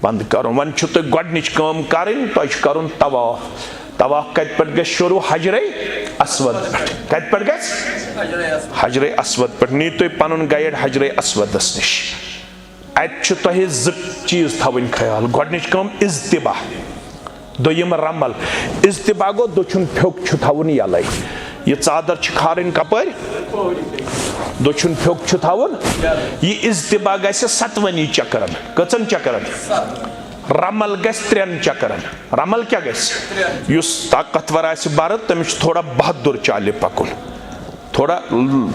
बंद कर वन तो गोडनिच काम करें तो कर तवाफ तवाफ कत पे गए शुरू हजरे अस्वद कत पे गए हजरे अस्वद पे नी तुम पन गाइड हजरे अस्वदस नश अत चीज थवन ख्याल गोडनिच काम इज्तिबा दोयम रमल इज्तिबा गो दोछुन फ्योक थवन यल यह चादर खारन कपर दोछुन फ्योक थवन यह इज्तिबा ग 7 चक्रन कचन चक्रन रमल गस 3 चक्रन रमल क्या गस ताकतवर आस बर तमिस थोड़ा बहादुर चाल पकुन थोड़ा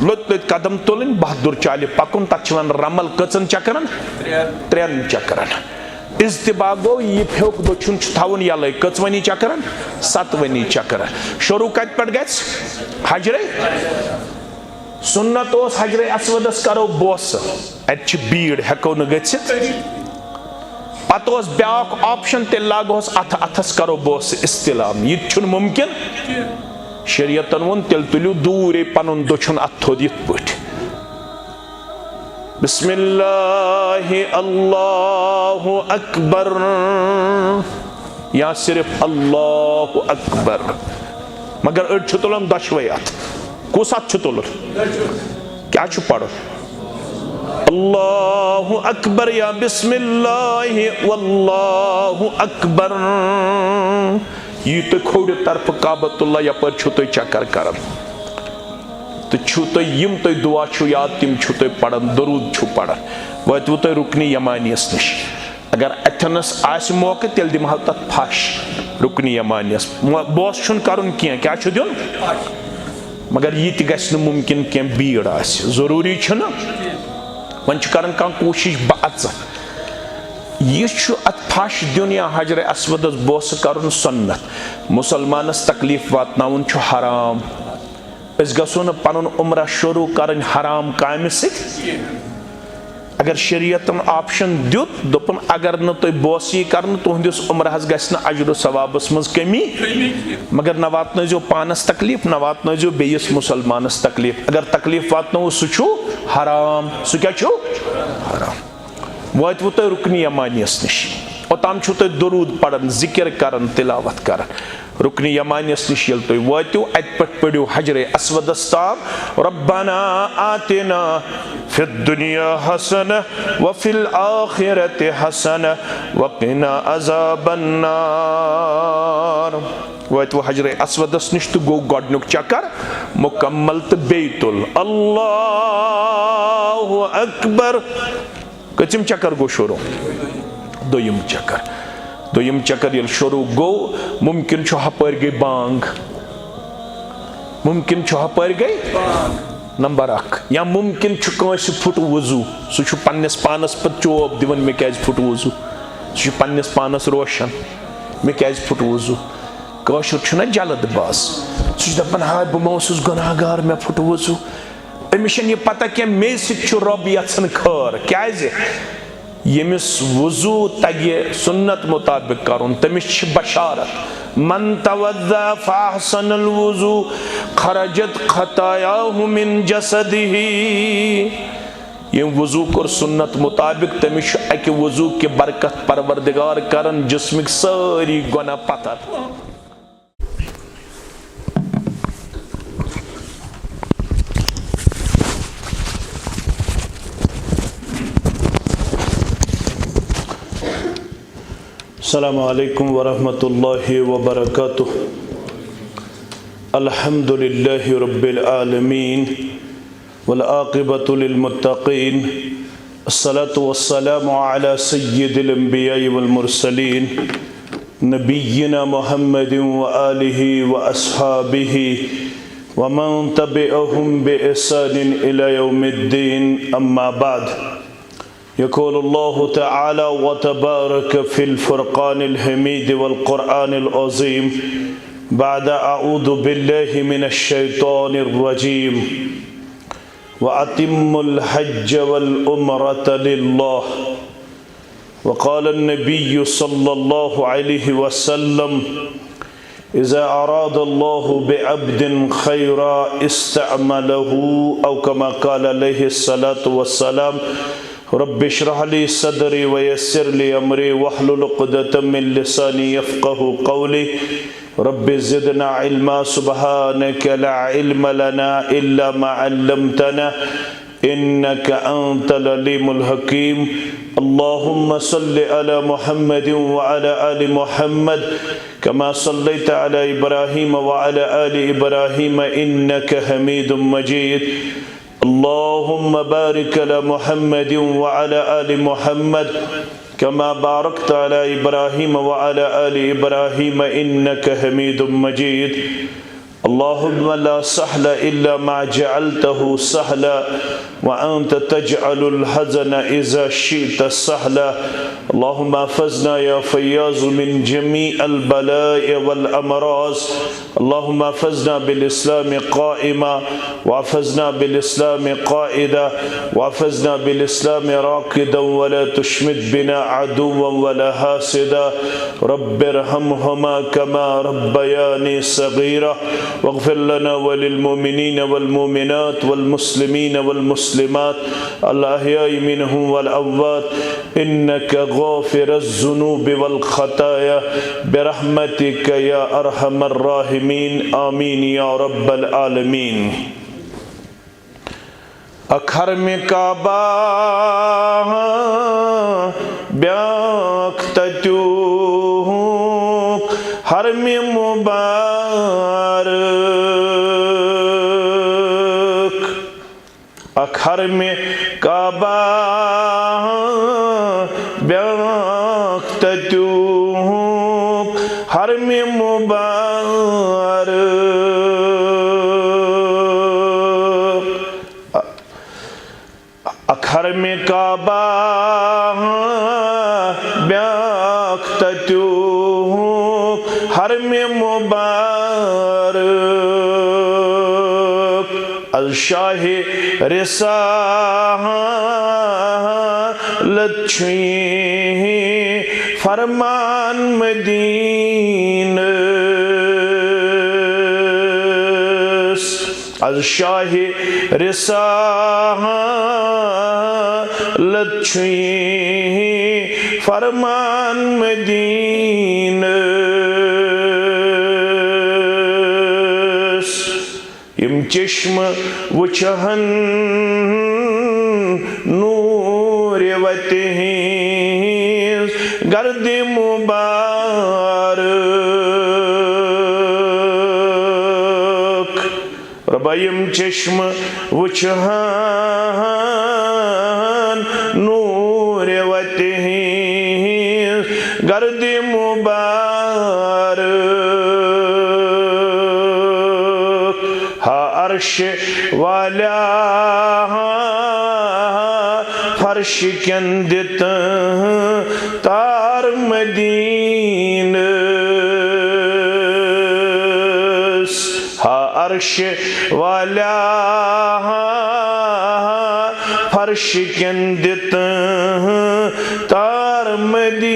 लुत कदम तुलन बहादुर चाल पकुन तथ रमल कचन चक्रन 3 चक्रन इज्तिबा गो यह फ्योक दोछुन थवन यल कचवनी चक्रन 7 चक्रन शुरू कत पे गस हजरे सुन्नत हजरे अस्वदस करो बोस अत भीड़ हेको न गच्छित पत ब्या ऑप्शन तेल लागोस अथ अथस करो बोस इस्तिलाम यह मुमकिन शरीयतन वोन तेल तुलियो दूर पन दोछुन अथ थोद यिथ पठ बिस्मिल्लाहि अल्लाहु अकबर या सिर्फ अल्लाहु अकबर मगर अड़ तुलन दशवे अथ कुस अथ तुलन क्या पढ़ो अल्लाहु अकबर या बिस्मिल्लाहि वल्लाहु अकबर यह तो खोड़ तरफ काबतुल्लाह यपर तुम चक्कर कर तो यम तुम दुआ याद तम तुम पढ़न दरूद पढ़न वतु तुम रुकनी यमानियस नश अगर अथनस आस मौके तेल दिमह तथ फश रुकनी यमानियस बोस कर क्या दिन मगर यह गि मुमकिन क्या भीड़ आस जरूरी वन कर कोशिश बह यह फश दिन या हजर अस्वदस बोस कर सुन्नत मुसलमानस तकलीफ वातनाउन हराम गो न पन उम्र शुरू कर हराम काम अगर शरीयतन ऑप्शन दुत दोपन अगर न तुम बोसी कर तुहदिस उम्रहस गस अजर सवाबस मज कमी मगर न वातनो पानस तकलीफ न वातनो बेस मुसलमानस तकलीफ अगर तकलीफ वातनो सह हराम सह क्या हराम वतु तुम रुकनी यमानियस नश ओताम तुम दरूद पढ़न जिक्र कर तिलावत कर रुकनी यमानियस नश ये तुम वतु अत पे पढ़ो हजरे अस्वदस ताम रब्बना आतिना फिद दुनिया हसन व फिल आखिरत हसन व क़िना अज़ाबन्नार वतु हजरे अस्वदस नश तो गो गोडनुक चक्कर मुकम्मल तो बेतुल अल्लाहु अकबर कचम चक्कर गो शुरू दोयम चक्कर ये शुरू गो मुमकिन हपर गई बांग मुमकिन हपर गई नंबर 1 या मुमकिन फुट वजू सह पन्नस पानस पे चोब दिवन मे क्या फुट वजू सह पन्नस पानस रोशन मे क्या फुट वजू कशुर जल्दबाज सह दपान हाय बह मौसूस गुनाहगार मे फुट वजू अमिस यह पता क्या मे रब यन खर क्या यमिस वजू तगे सुन्नत मुताबिक करुन तमिस बशारत मन तवद्दा फअहसनल वजू खरजत खतायाहु मिन जसदिही ये वजू कर सुन्नत मुताबिक तमिस अकि वजू के बरकत परवरदिगार करन जिस्मिक सारी गुनाह पतर अस्सलामु अलैकुम वरहमतुल्लाहि वबरकातुह अल्हम्दुलिल्लाहि रब्बिल आलमीन वल आक़िबतु लिल मुत्तक़ीन अस्सलातु वस्सलामु अला सय्यिदिल अंबिया'i वल मुरसलीन नबिय्यिना मुहम्मदिन व आलिहि व अस्हाबिहि व मन तबिअहुम बि इहसानिन इला यौमिद्दीन अम्मा बाद यक़ूल अल्लाहु तआला व तबारक फ़िल फ़ुरक़ानिल हमीद वल क़ुरआनिल अज़ीम बाद अऊज़ु बिल्लाहि मिनश शैतानिर रजीम व अतिम्मुल हज्ज वल उम्रत लिल्लाह व क़ाल अन्नबिय्यु सल्लल्लाहु अलैहि वसल्लम इज़ा अरादल्लाहु बिअब्दिन खैरा इस्तअमलहु औ कमा क़ाल अलैहि सलातु वस्सलाम रब्बि इश्रह ली सदरी वयस्सिर ली अमरी वहलुल उक़दतम मिन लिसानी यफ़क़हू क़ौली रब्बि ज़िदना इल्मा सुब्हानका ला इल्म लना इल्ला मा अल्लमतना इन्नका अंतल अलीमुल हकीम। अल्लाहुम्मा सल्लि अला मुहम्मदिन व अला आलि मुहम्मद कमा सल्लैता अला इब्राहीम व अला आलि इब्राहीम इन्नका हमीदुम मजीद। अल्लाहुम्मा बारिक अला मुहम्मदिन व अला आलि मुहम्मद कमा बारकता अला इब्राहीम व अला आलि इब्राहीम इन्नका हमीदुम मजीद। अल्लाहुम्मा ला सहला इल्ला मा जअलतहु सहला व अंत तजअलुल हज़न इज़ा शि'ता सहला। अल्लाहुम्मा हफ़ज़ना या फ़य्याज़ मिन जमीअल बला'i वल अमराज़। अल्लाहुम्मा हफ़ज़ना बिल इस्लाम क़ाइमा व हफ़ज़ना बिल इस्लाम क़ाइदा व हफ़ज़ना बिल इस्लाम राक़िदा व ला तुशमित बिना अदुव्वन व ला हासिदा। रब्बिरहमहुमा कमा रब्बयानी सग़ीरा वग़फ़िर लना व लिल मुमिनीन वल मुमिनात वल मुस्लिमीन वल मुस्लिमात अल अहयाइ मिनहुम वल अम्वात इन्नका गाफ़िरुज़ ज़ुनूबि वल ख़ताया बिरहमतिका या अरहमर राहिमीन आमीन या रब्बल आलमीन। अखर में काबा ब्याख्ततू हर में मुबारक। अखर में काबा ब्याख्ततू हर में मुबारक। अखर में काबा ब्याख्ततू हर में मुबारक। अलशाह रिसालत छुई फरमान मदीनस। अलशाह रिसालत छुई फरमान मदीनस। यम चश्म वुचहन नूर वतहिंस गर्द मुबारक। रब्बा यम चश्म वुचहन नूर वतहिंस गर्द मुबारक। हा अर्श वाला फर्श कंदित तार मदीनस। हा अर्श वाला फर्श कंदित तार मदीनस।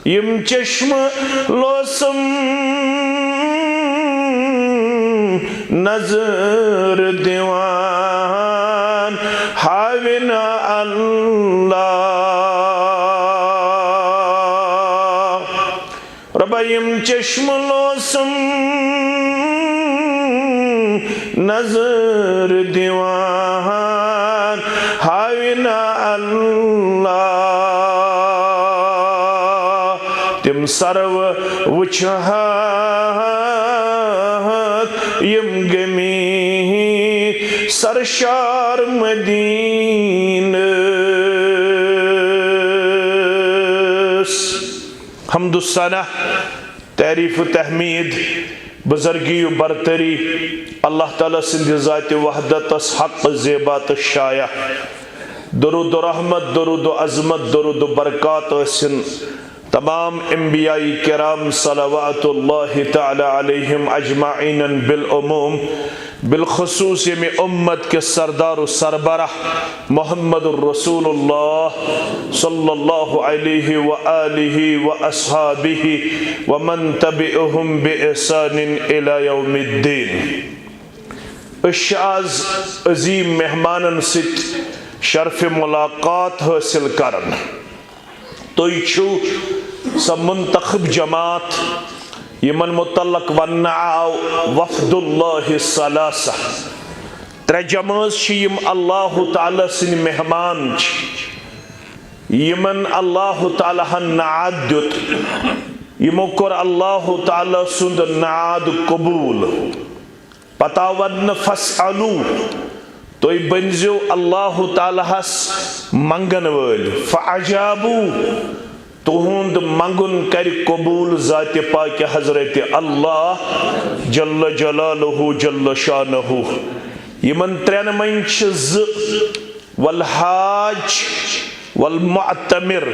यम चश्म लोसम नजर दीवान हाविना अल्लाह। रब्बा यम चश्म लोसम नजर दीवान हाविना अल्लाह। तिम सर्व वुचहत यम गमी सरशार मदीनस। हम्दुस्सना तारीफ तहमीद बुजुर्गी बरतरी अल्लाह ताला सिंध ज़ात वहदत हक ज़ेबात शाया। दरूद रहमत दरूद अज़मत दरूद बरक़ात हसन तमाम अंबियाई किराम सलवातुल्लाहि तआला अलैहिम अजमाइन बिलउमूम बिलखुसूस में उम्मत के सरदार सरबराह मोहम्मदुर रसूलुल्लाह सल्लल्लाहु अलैहि व आलिहि व अस्हाबिहि व मन तबिअहुम बिइहसानिन इला यौमिद्दीन। आज अजीम मेहमानन सित शर्फ मुलाकात हासिल करन। तुई छु स मुंतखब जमात यमन मुतल्लक वन्ना आव वफदुल्लाहि सलासा। त्रे जमात यम अल्लाह ताला सिन मेहमान यमन अल्लाह ताला नाद दुत यमो कोर अल्लाह ताला सुंद नाद कबूल। पता वन फसअलू तुई बनजो अल्लाह तालाहस मंगन वल फअजाबू तुहुंद मंगुन कर कबूल ज़ात पाक हजरत अल्लाह जल्ल जलालहु जल्ल शानहु। यमन त्रेन मन वल हाज वल मुअतमिर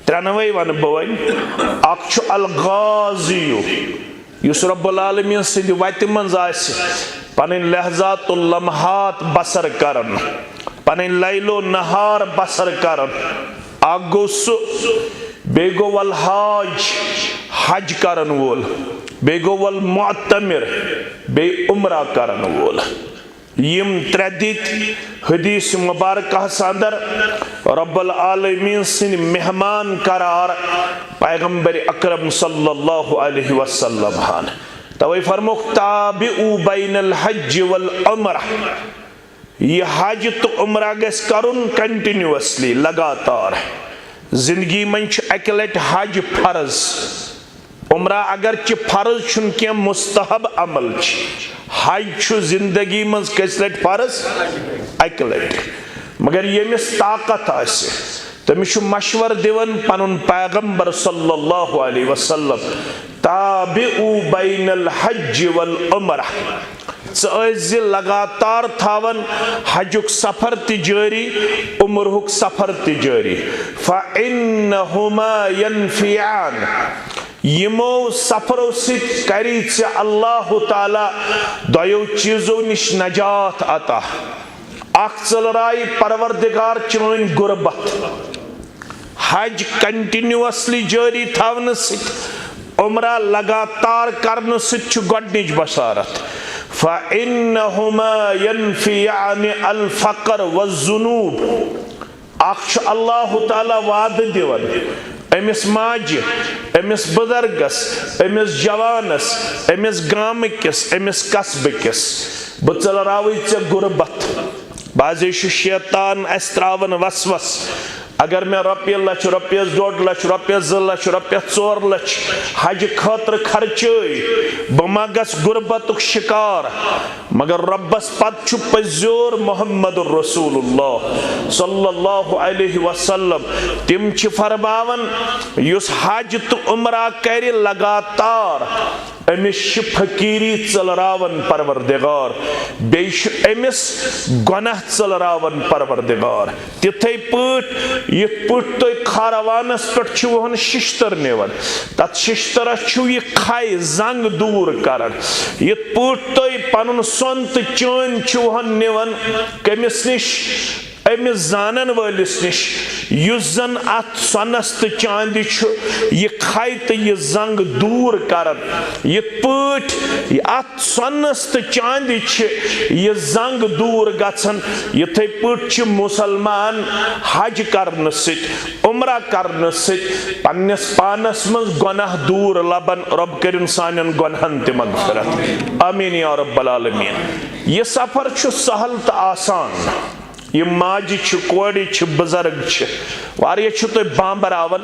त्रेनवे वन बवन अख अल गाज़ियु युस रब्बुल आलमीन सिंद वत मंज आसि पनिन लहज़ातुल लम्हात बसर करन पनिन लैलो नहार बसर करन। अख गो सु बे गो वल हाज हज करन वोल बे गो वल मुअतमिर बे उम्रा करन वोल। यम त्रे दित हदीस मुबारक अंदर रब्बुल आलमीन सिन मेहमान करार पैगंबर अकरम सल्लल्लाहु अलैहि वसल्लम हान। तवै फरमुख ताबिउ बैनल हज वल उम्रा। यह हज तो उम्रा गस करुन कंटिन्यूअसली लगातार। जिंदगी मन अक लट हज फर्ज उम्रा अगर च फर्ज छुन क्या मुस्तहब अमल हज जिंदगी मज कस लट फर्ज अक लट। मगर यमिस ताकत आसे तमिस मशवर दिवन पनुन पैगंबर सल्लल्लाहु अलैहि वसल्लम ताबिउ बैनल हज वल उम्रा। लगातार थावन हजुक सफर तिजारी उम्रहुक सफर तिजारी फ़इन्नहुमा यनफ़ियान। यमो सफरों सित करी चे अल्लाह ताला दयो चीजों निश नजात अता। अख चलराई परवरदिगार चोन गुरबत हज कंटिन्यूअसली जारी थावन सित उम्रा लगातार करन सित गोडनिच बशारत फ़इन्नहुमा यनफ़ियान अल फ़क़र वज़्ज़ुनूब। अख अल्लाह ताला वाद दिवन अमिस माज अमिस बुजुर्गस अमिस जवानस अमिस गाम किस अमिस कस्ब किस बह चलरावे चे गुरबत। बाज़े शैतान अस त्रावन वसवस अगर मैं रुपये लच रुपये 1.5 लाख रुपये 2 लाख रुपये 4 लाख हज खतर खर्च बह मा गस गुरबतुक शिकार। मगर रब्बस पत पजोर मोहम्मद रसूलुल्लाह सल्लल्लाहु अलैहि वसल्लम तिम फरमावन युस हज तो उम्रा कर लगातार अमिस फकीरी चलरावन परवरदिगार बेश अमिस गुनाह चलरावन परवरदिगार। तिथे पट यथ पट तुम खारवानस पे वहन शिश्तर निवन तथ शिश्तरस यह खाई जंग दूर कर। यथ पट तुम पन सोन तो चन वहन निवन कमिस निश अमिस जानन वालिस निश युस जन अत सोनस तो चांदी यह खाई तो यह जंग दूर कर। यथ पट अत सोनस तो चांदी यह जंग दूर गन यथे पट मुसलमान हज करन सित उम्रा करन सित पन्नस पानस मज गुनाह दूर लबन। रब करिन सानन गुनाहन ते मगफिरत आमीन या रब्बल आलमीन। यह सफर सहल तो आसान। यह माज कोड़ी बुजुर्ग वारिया तुम बांबरावन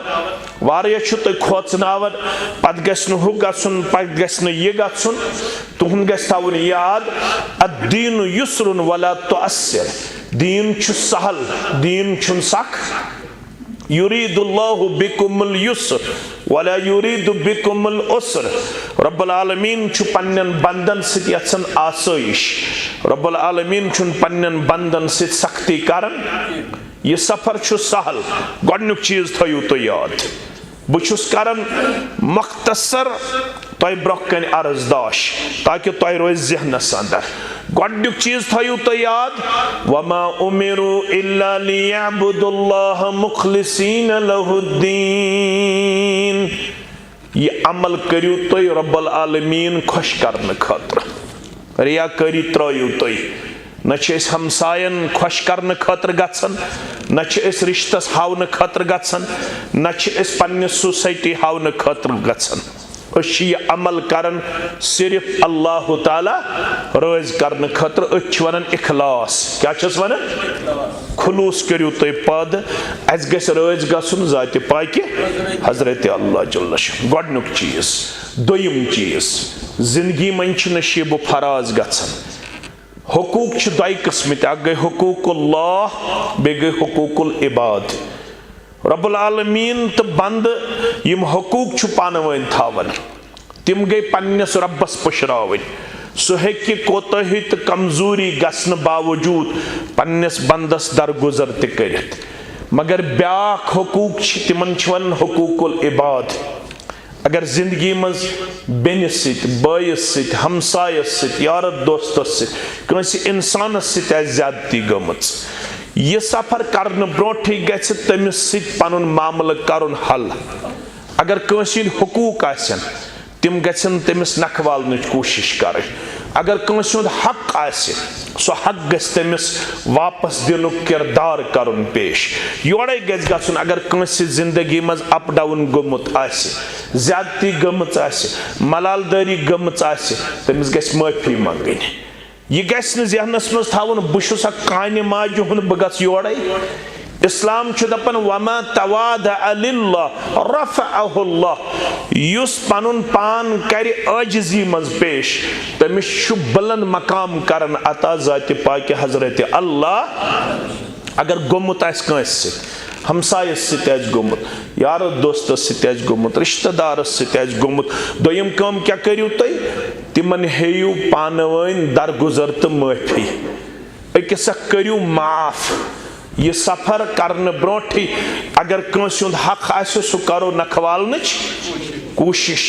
वारिया तुम खोचनावन पत गु हु गन पत गु यह गन तुहद गवन याद अद्दीन युस्रुन वला तुअस्सिर। दीन सहल दीन सख युरीदुल्लाहु बिकुमुल युस्र वला युरीदु बिकुमुल उस्र। रब्बुल आलमीन पन्नन बंदन सित यछन आसाइश। रब्बुल आलमीन पन्नन बंदन सित सख्ती करन। यह सफर सहल। गोडनुक चीज थयु तो याद बुछुस करन मख्तसर तय ब्रोकन अर्जदाश ताकि तय रोज जहनस अंदर। गोडनुक चीज थयु तो याद वमा उमिरु इल्ला लियअबुदुल्लाह मुखलिसीन लहुद्दीन। यह अमल करियो तय रब्बुल आलमीन खुश करने खातिर। रियाकारी त्रयू तुई न हमसायन खुश करने खतर गछन न रिश्तस हावन खतर गछन न पन्ने सोसाइटी हावन खतर गछन अमल करन सिर्फ अल्लाह ताला राज करने खतर वन इखलास क्या वन खुलूस करू तुम पद अस गस राज गन जात पाकि हजरत अल्लाह जल्ल गोडनुक चीज दोयम चीज जिंदगी मन नशीब फराज गछन हुकूक दो किस्म गई हुकूकुल्लाह बे गई हुकूकुल इबाद रब्बुल आलमीन तो बंद यम हुकूक पान वन थावन तिम गई पन्नस रब्बस पुशरावन सह हेकि कोताही तो कमजोरी गसन बावजूद पन्नस बंदस दरगुजर तरित मगर ब्याख हुकूक तिमन वन हुकूकुल इबाद अगर जिंदगी मज बेनिस बायस हमसायस यार दोस्तस कंस इंसानस ज्यादती गमच यह सफर करने ब्रोठी गछ तमिस पनुन मामल करुन हल अगर कंसिन हुकूक आसन तिम गछन तमिस नखवालने कोशिश कर अगर कंस हक आसे सो हक गछ तमिस वापस दिनुक किरदार करुन पेश योड़े गछ गछुन अगर कंस जिंदगी मज अप डाउन गोमुत आसे ज्यादती गमच आसे मलालदारी गमच आसे तमिस गछ माफी मंगनी यह गछ जहनस मज थावन बुशुस कान माजु हुन बगस योड़े इस्लाम दपन वमा तवादा लिल्लाह रफ़अहुल्लाह युस पनुन पान कर आजिजी मज पेश तमिस बुलंद मकाम करन अता ज़ात पाक हजरत अल्लाह अगर गोमुत आस कंस हमसायस सत गोमुत यार दोस्तस सत गोमुत रिश्तेदारस सत गोमुत दोयम काम क्या करियो तुम तिमन हेयू पान वन दरगुजर तो माफी अकिस करियो माफ यह सफर करने ब्रोठी अगर कंस हक आसो सह करो नखवालने कोशिश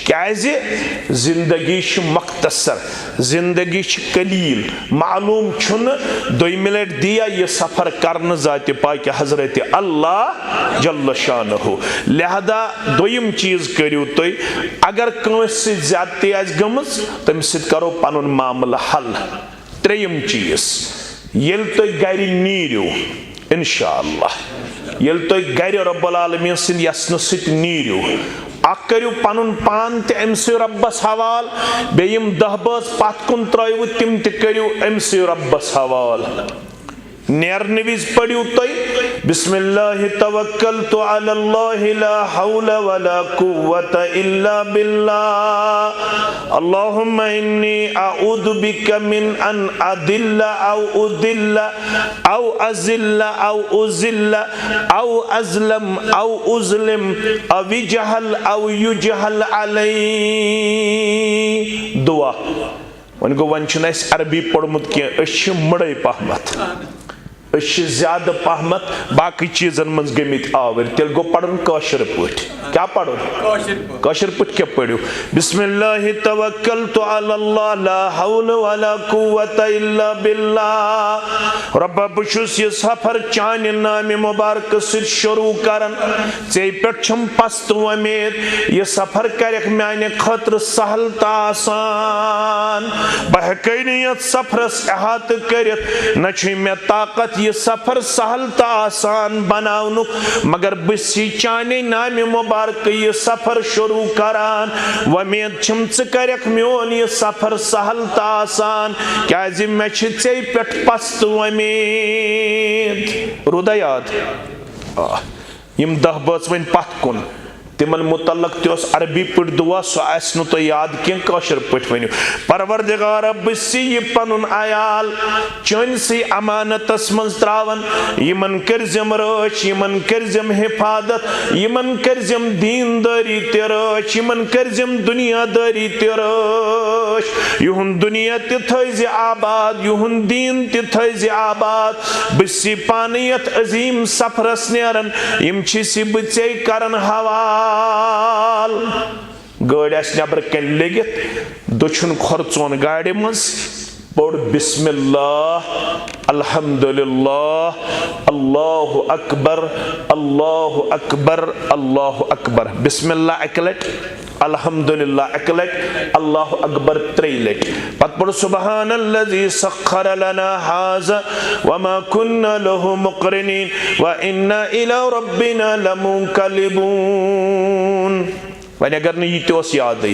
क्या जिंदगी मख्तसर जिंदगी कलील मालूम दोयम लट दिया यह सफर करने ज़ात पाक हजरत अल्लाह जल्ल शानहु लिहाजा दोयम चीज करियो तुम अगर कंस ज्यादती आस गमज तमिस करो पनुन मामला हल त्रेयम चीज येल तुम गर नीरियो इंशाअल्लाह येल तुम गर रब्बुल आलमीन सिंद यस्न सित नीरियो अख करियो पनुन पान ते अमसे रब्बस हवाल बेयम 10 बस पत कुन त्रयु तिम ते करियो अमसे रब्बस हवाल नेरने विज पढ़ियो तुम बिस्मिल्लाहि तवक्कलतु अलल्लाहि ला हौला वला कुव्वता इल्ला बिल्लाह अल्लाहुम्मा इन्नी अऊदु बिका मिन अन अदिल्ला औ उदिल्ला औ अजिल्ला औ उजिल्ला औ अज़लम औ उज़लिम औ युजहल औ युजहल अलई दुआ वन गो वन अरबी पढ़मुत के मड़े पहमत ज्यादा पहमत बाकी चीजन मज गमित आवर तेल गो पढ़न काशर पट क्या पढ़ो काशर पट क्या पढ़ो बिस्मिल्लाहि तवक्कलतु अलल्लाह ला हौला वला कुव्वता इल्ला बिल्लाह रब्बा बुशुस ये सफर चान नाम मुबारक से शुरू करन जे पेट छम पस्त उम्मीद ये सफर करक माने खतर सहल ता आसान बहकैनियत सफरस अहात करत न छ मे ताकत ये सफर सहल ता आसान बनाउनुक मगर बसी चाने नाम मुबारक ये सफर शुरू करान वमेद छम च करक म्योन ये सफर सहल ता आसान क्या मे छे पेट पस्त उम्मीद रुदा याद यम 10 बस वन पत कुन तिमन मुतल्लक तोस अरबी पट दुआ सो आसनु तो याद के काशर पट वनु परवरदिगार बसी ये पनुन आयाल चनसी अमानतस मंज त्रावन यमन करजम रच यमन करजम हिफाजत यमन करजम दीनदारी तेरच यमन करजम दुनियादारी तेरच युहन दुनिया ते थैज आबाद युहन दीन ते थैज आबाद बसी पानियत अजीम सफरस नेरन यम छिसि बचे करन हवा गाड़ नबर कन लगित दुछन खर्चोन गाड़ मज पढ़ बिस्मिल्लाह अल्हम्दुलिल्लाह अल्लाहु अकबर अल्लाहु अकबर अल्लाहु अकबर। बिस्मिल्लाह एक लट, अल्हम्दुलिल्लाह एक लट, अल्लाहु अकबर 3 लट। पत पढ़ सुब्हानल्लज़ी सख्खर लना हाज़ा वमा कुन्ना लहु मुक़रिनीन व इन्ना इला रब्बिना लमुनक़लिबून। वने अगर न यह तोस याद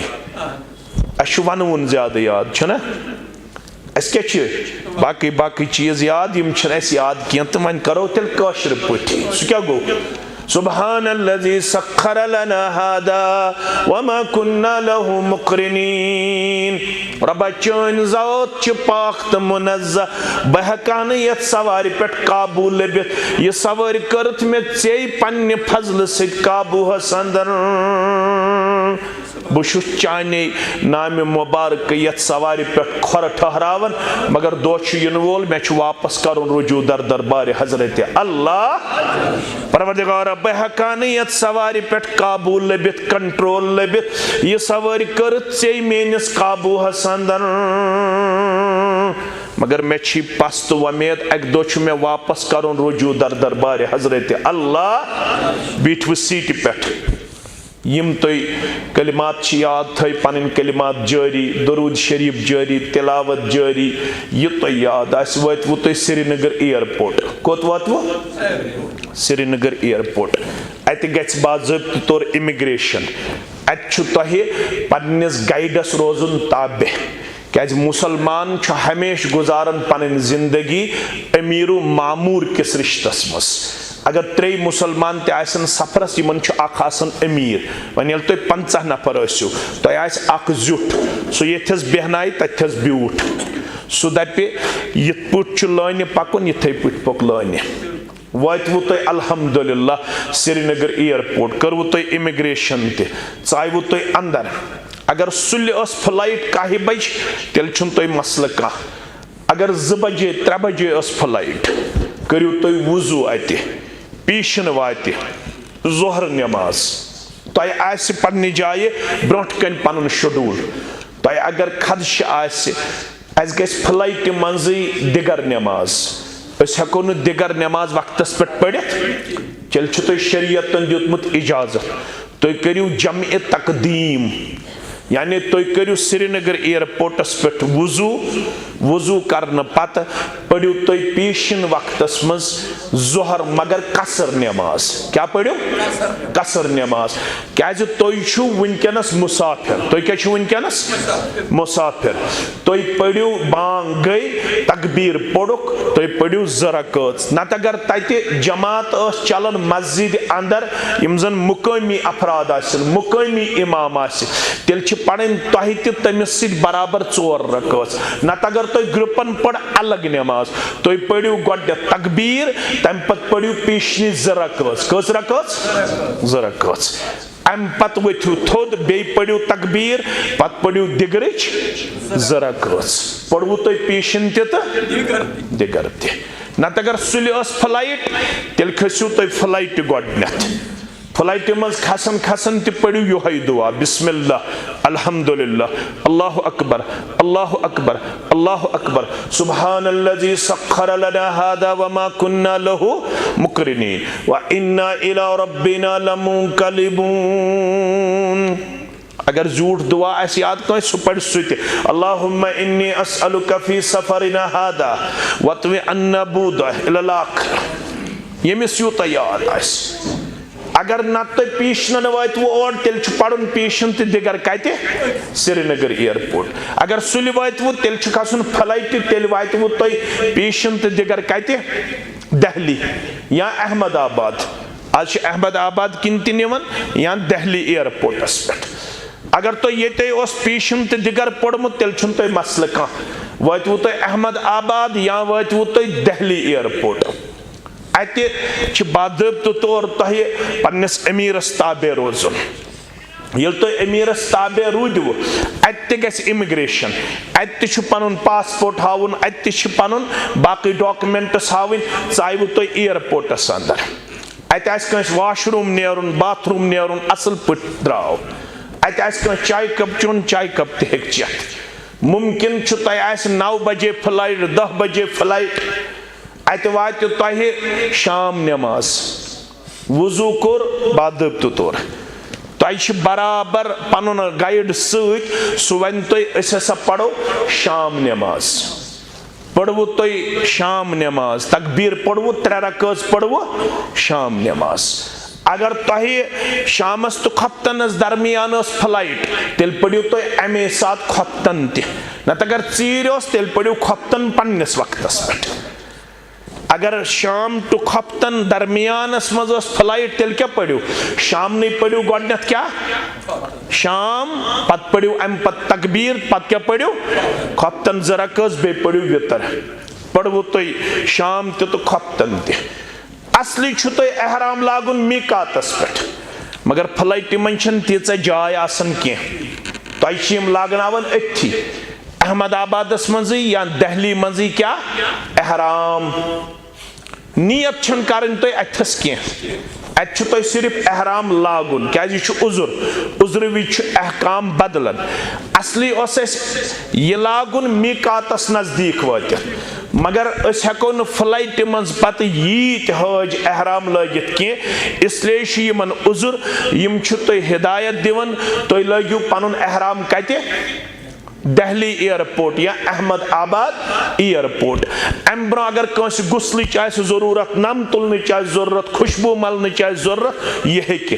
अश वनवुन ज्यादा याद छना अस क्या बाकी बाकी चीज याद यम याद कह तो वन करो तेल काशिर पटी सह क्या गो सुब्हानल्लज़ी सख्खर लना हादा वमा कुन्ना लहु मुक़रिनीन। रब्बा चन ज़ात च पाक तो मुनज़्ज़ह बह हेका न यथ सवारी पे काबू लबित यह सवारी करत मे ऐ पन्ने फजल से काबू अंदर बहु चाने नाम मुबारक यथ सवारी पे खोर ठहरावन मगर दोष इन वोल मे वापस कर रुजू दर दरबार हजरत अल्लाह परवरदिगार बह हेका न यथ सवारी पे काबू लबित कंट्रोल लबित यह सवारी करत ऐ मेनिस काबू अंदर मगर मे पस्त वमेद अक दो मे वापस कर रुजू दर दरबार हजरत अल्लाह। बीठव सीट पे यम तुम कलिमात याद थो पन कलिमात जारी दरूद शरीफ जारी तिलावत जारी यह तुम याद वतव तुम श्रीनगर एयरपोर्ट कोत वातव श्रीनगर एयरपोर्ट अत गछ बाज़ाब्त तौर इमिग्रेशन अत पन्निस गाइडस रोजुन ताबे क्या मुसलमान हमेशा गुजारन पन जिंदगी अमीर मामूर किस रिश्तस मस अगर 3 मुसलमान तन सफरस इन अमीर वन तुम 50 नफर तुम जुट सह यथस बेहनाई तथस ब्यूठ सह दपे यथ पुट लाने पकुन यथे पुट पक लाने वातव तुम अल्हम्दुलिल्लाह श्रीनगर एयरपोर्ट करव तुम इमिग्रेशन तयव तुम अंदर अगर सुल फ्लाइट 1 बज तेल तुम मसल कह अगर 2 बजे 3 बजे फ्लाइट करू तुम वुजू अत पीशन वात जोहर नमाज तुम पन्ने जाए ब्रोट कन पन शेड्यूल तुम अगर खदश अस फ्लाइट मजी दिगर नमाज हेको न दिगर नमाज वक्तस पे पढ़ित चल तुम शरीयतन दितमुत इजाजत तुम करू जम तकदीम यानी तुम करू श्रीनगर एयरपोर्टस पे वुजू करने पत पढ़ू तुम पीशन वक्तस मज जोहर मगर कसर नमाज क्या पढ़ू कसर नमाज क्या तुम वनकस मुसाफिर तुम क्या वनकस मुसाफिर तुम पढ़ू बांग गई तकबीर पढ़ुक तुम पढ़ू 2 रकात नत अगर तत जमात चलन मस्जिद अंदर यम जन मुकामी अफराद मुकामी इमाम तेल पढ़न तुम तमिस बराबर 4 रकात नत अगर तुम ग्रुपन पढ़ अलग नमाज तुम पढ़ू गोड तकबीर तम पत पढ़ू पीशनी 2 रकात कस रकात 2 रकात अम पत वथु थोद बे पढ़ू तकबीर पत पढ़ू दिगरच 2 रकात पढ़वु तुम पीशन दिगर नत अगर सुल फ्लाइट तेल खसू तुम फ्लाइट गोडनेथ फ्लाइट मज खसन खसन पढ़ू यही दुआ बिस्मिल्लाह अल्हम्दुलिल्लाह अल्लाहु अकबर अल्लाहु अकबर अल्लाहु अकबर सुब्हानल्लज़ी सख्खर लना हादा वमा कुन्ना लहु मुक़रिनीन व इन्ना इला रब्बिना लमुनक़लिबून। अगर झूठ दुआ याद कह सह पढ़ सह अल्लाहुम्मा इन्नी अस्अलुका फी सफरिना हादा वत्वी अन्नबूद इलल आखिर यमिस यूत याद अगर न तुम पीशन वातव और तेल पढ़न पीशन तो दिगर कत श्रीनगर एयरपोर्ट अगर सुल वातव तेल खसन फ्लाइट तेल वातव तुम पीशन तो दिगर कत दिल्ली या अहमदाबाद आज अहमदाबाद किन तवन या दिल्ली एयरपोर्टस पे अगर तुम ये पीशन तो दिगर पढ़मुत तेल तुम मसल कह वातव तुम अहमदाबाद या वातव तुम दिल्ली एयरपोर्ट अत बाज़ाब्त तौर तुम पन्निस अमीरस ताबे रोजुन ये तुम अमीरस ताबे रूदव अत इमिग्रेशन अत पन पासपोर्ट हावन अत पन बाकी डॉक्यूमेंट्स हावन चाहव तुम एयरपोर्टस अंदर अत वाशरूम नेरुन बाथरूम नेरुन असल पे द्राव अत चाय कप चुन चाय कप ते चेत मुमकिन छु तय आस 9 बजे फ्लाइट 10 बजे फ्लाइट अत वात तह शाम नमाज वजू कोर बादबत तौर तह बराबर पन गाइड सह वन तुम पढ़ो शाम नमाज पढ़वु तुम शाम नमाज तकबीर पढ़वु 3 रकात पढ़वु शाम नमाज अगर तुह शामस तो खपतनस दरमियान फ्लाइट तेल पढ़ो तुम अमे सात खपतन तत अगर चीर तेल पढ़ो खपतन पन्नस वक्तस पे अगर शाम टू खपतन दरमियानस मज फ्लाइट तेल क्या पढ़ो शाम पढ़ो गोडनेथ क्या शाम पत पढ़ो अम पत तकबीर पत क्या पढ़ो खपतन 2 रकात बे पढ़ो वितर पढ़वु तुम शाम तो खपतन असली तुम एहराम लागुन मीकातस पे मगर फ्लाइट मन तीच जाय आसन कह तुम लागनावन अथी अहमदाबादस मज या दिल्ली मज क्या एहराम नियत करन तुम अथस कह अत तुम सिर्फ एहराम लागुन क्या उजुर विज अहकाम बदलन असली यह लागुन मीकातस नजदीक वात मगर हेको न फ्लाइट मज पत यीत हज एहराम लगित कह इसलिए उजुर यम तुम हिदायत दिवन तुम लगियो पन एहराम कत दिल्ली एयरपोर्ट या अहमदाबाद एयरपोर्ट अम ब्रो अगर कंस गुस्ल जरूरत नम तुलन जरूरत खुशबू मलन जरूरत यह हेके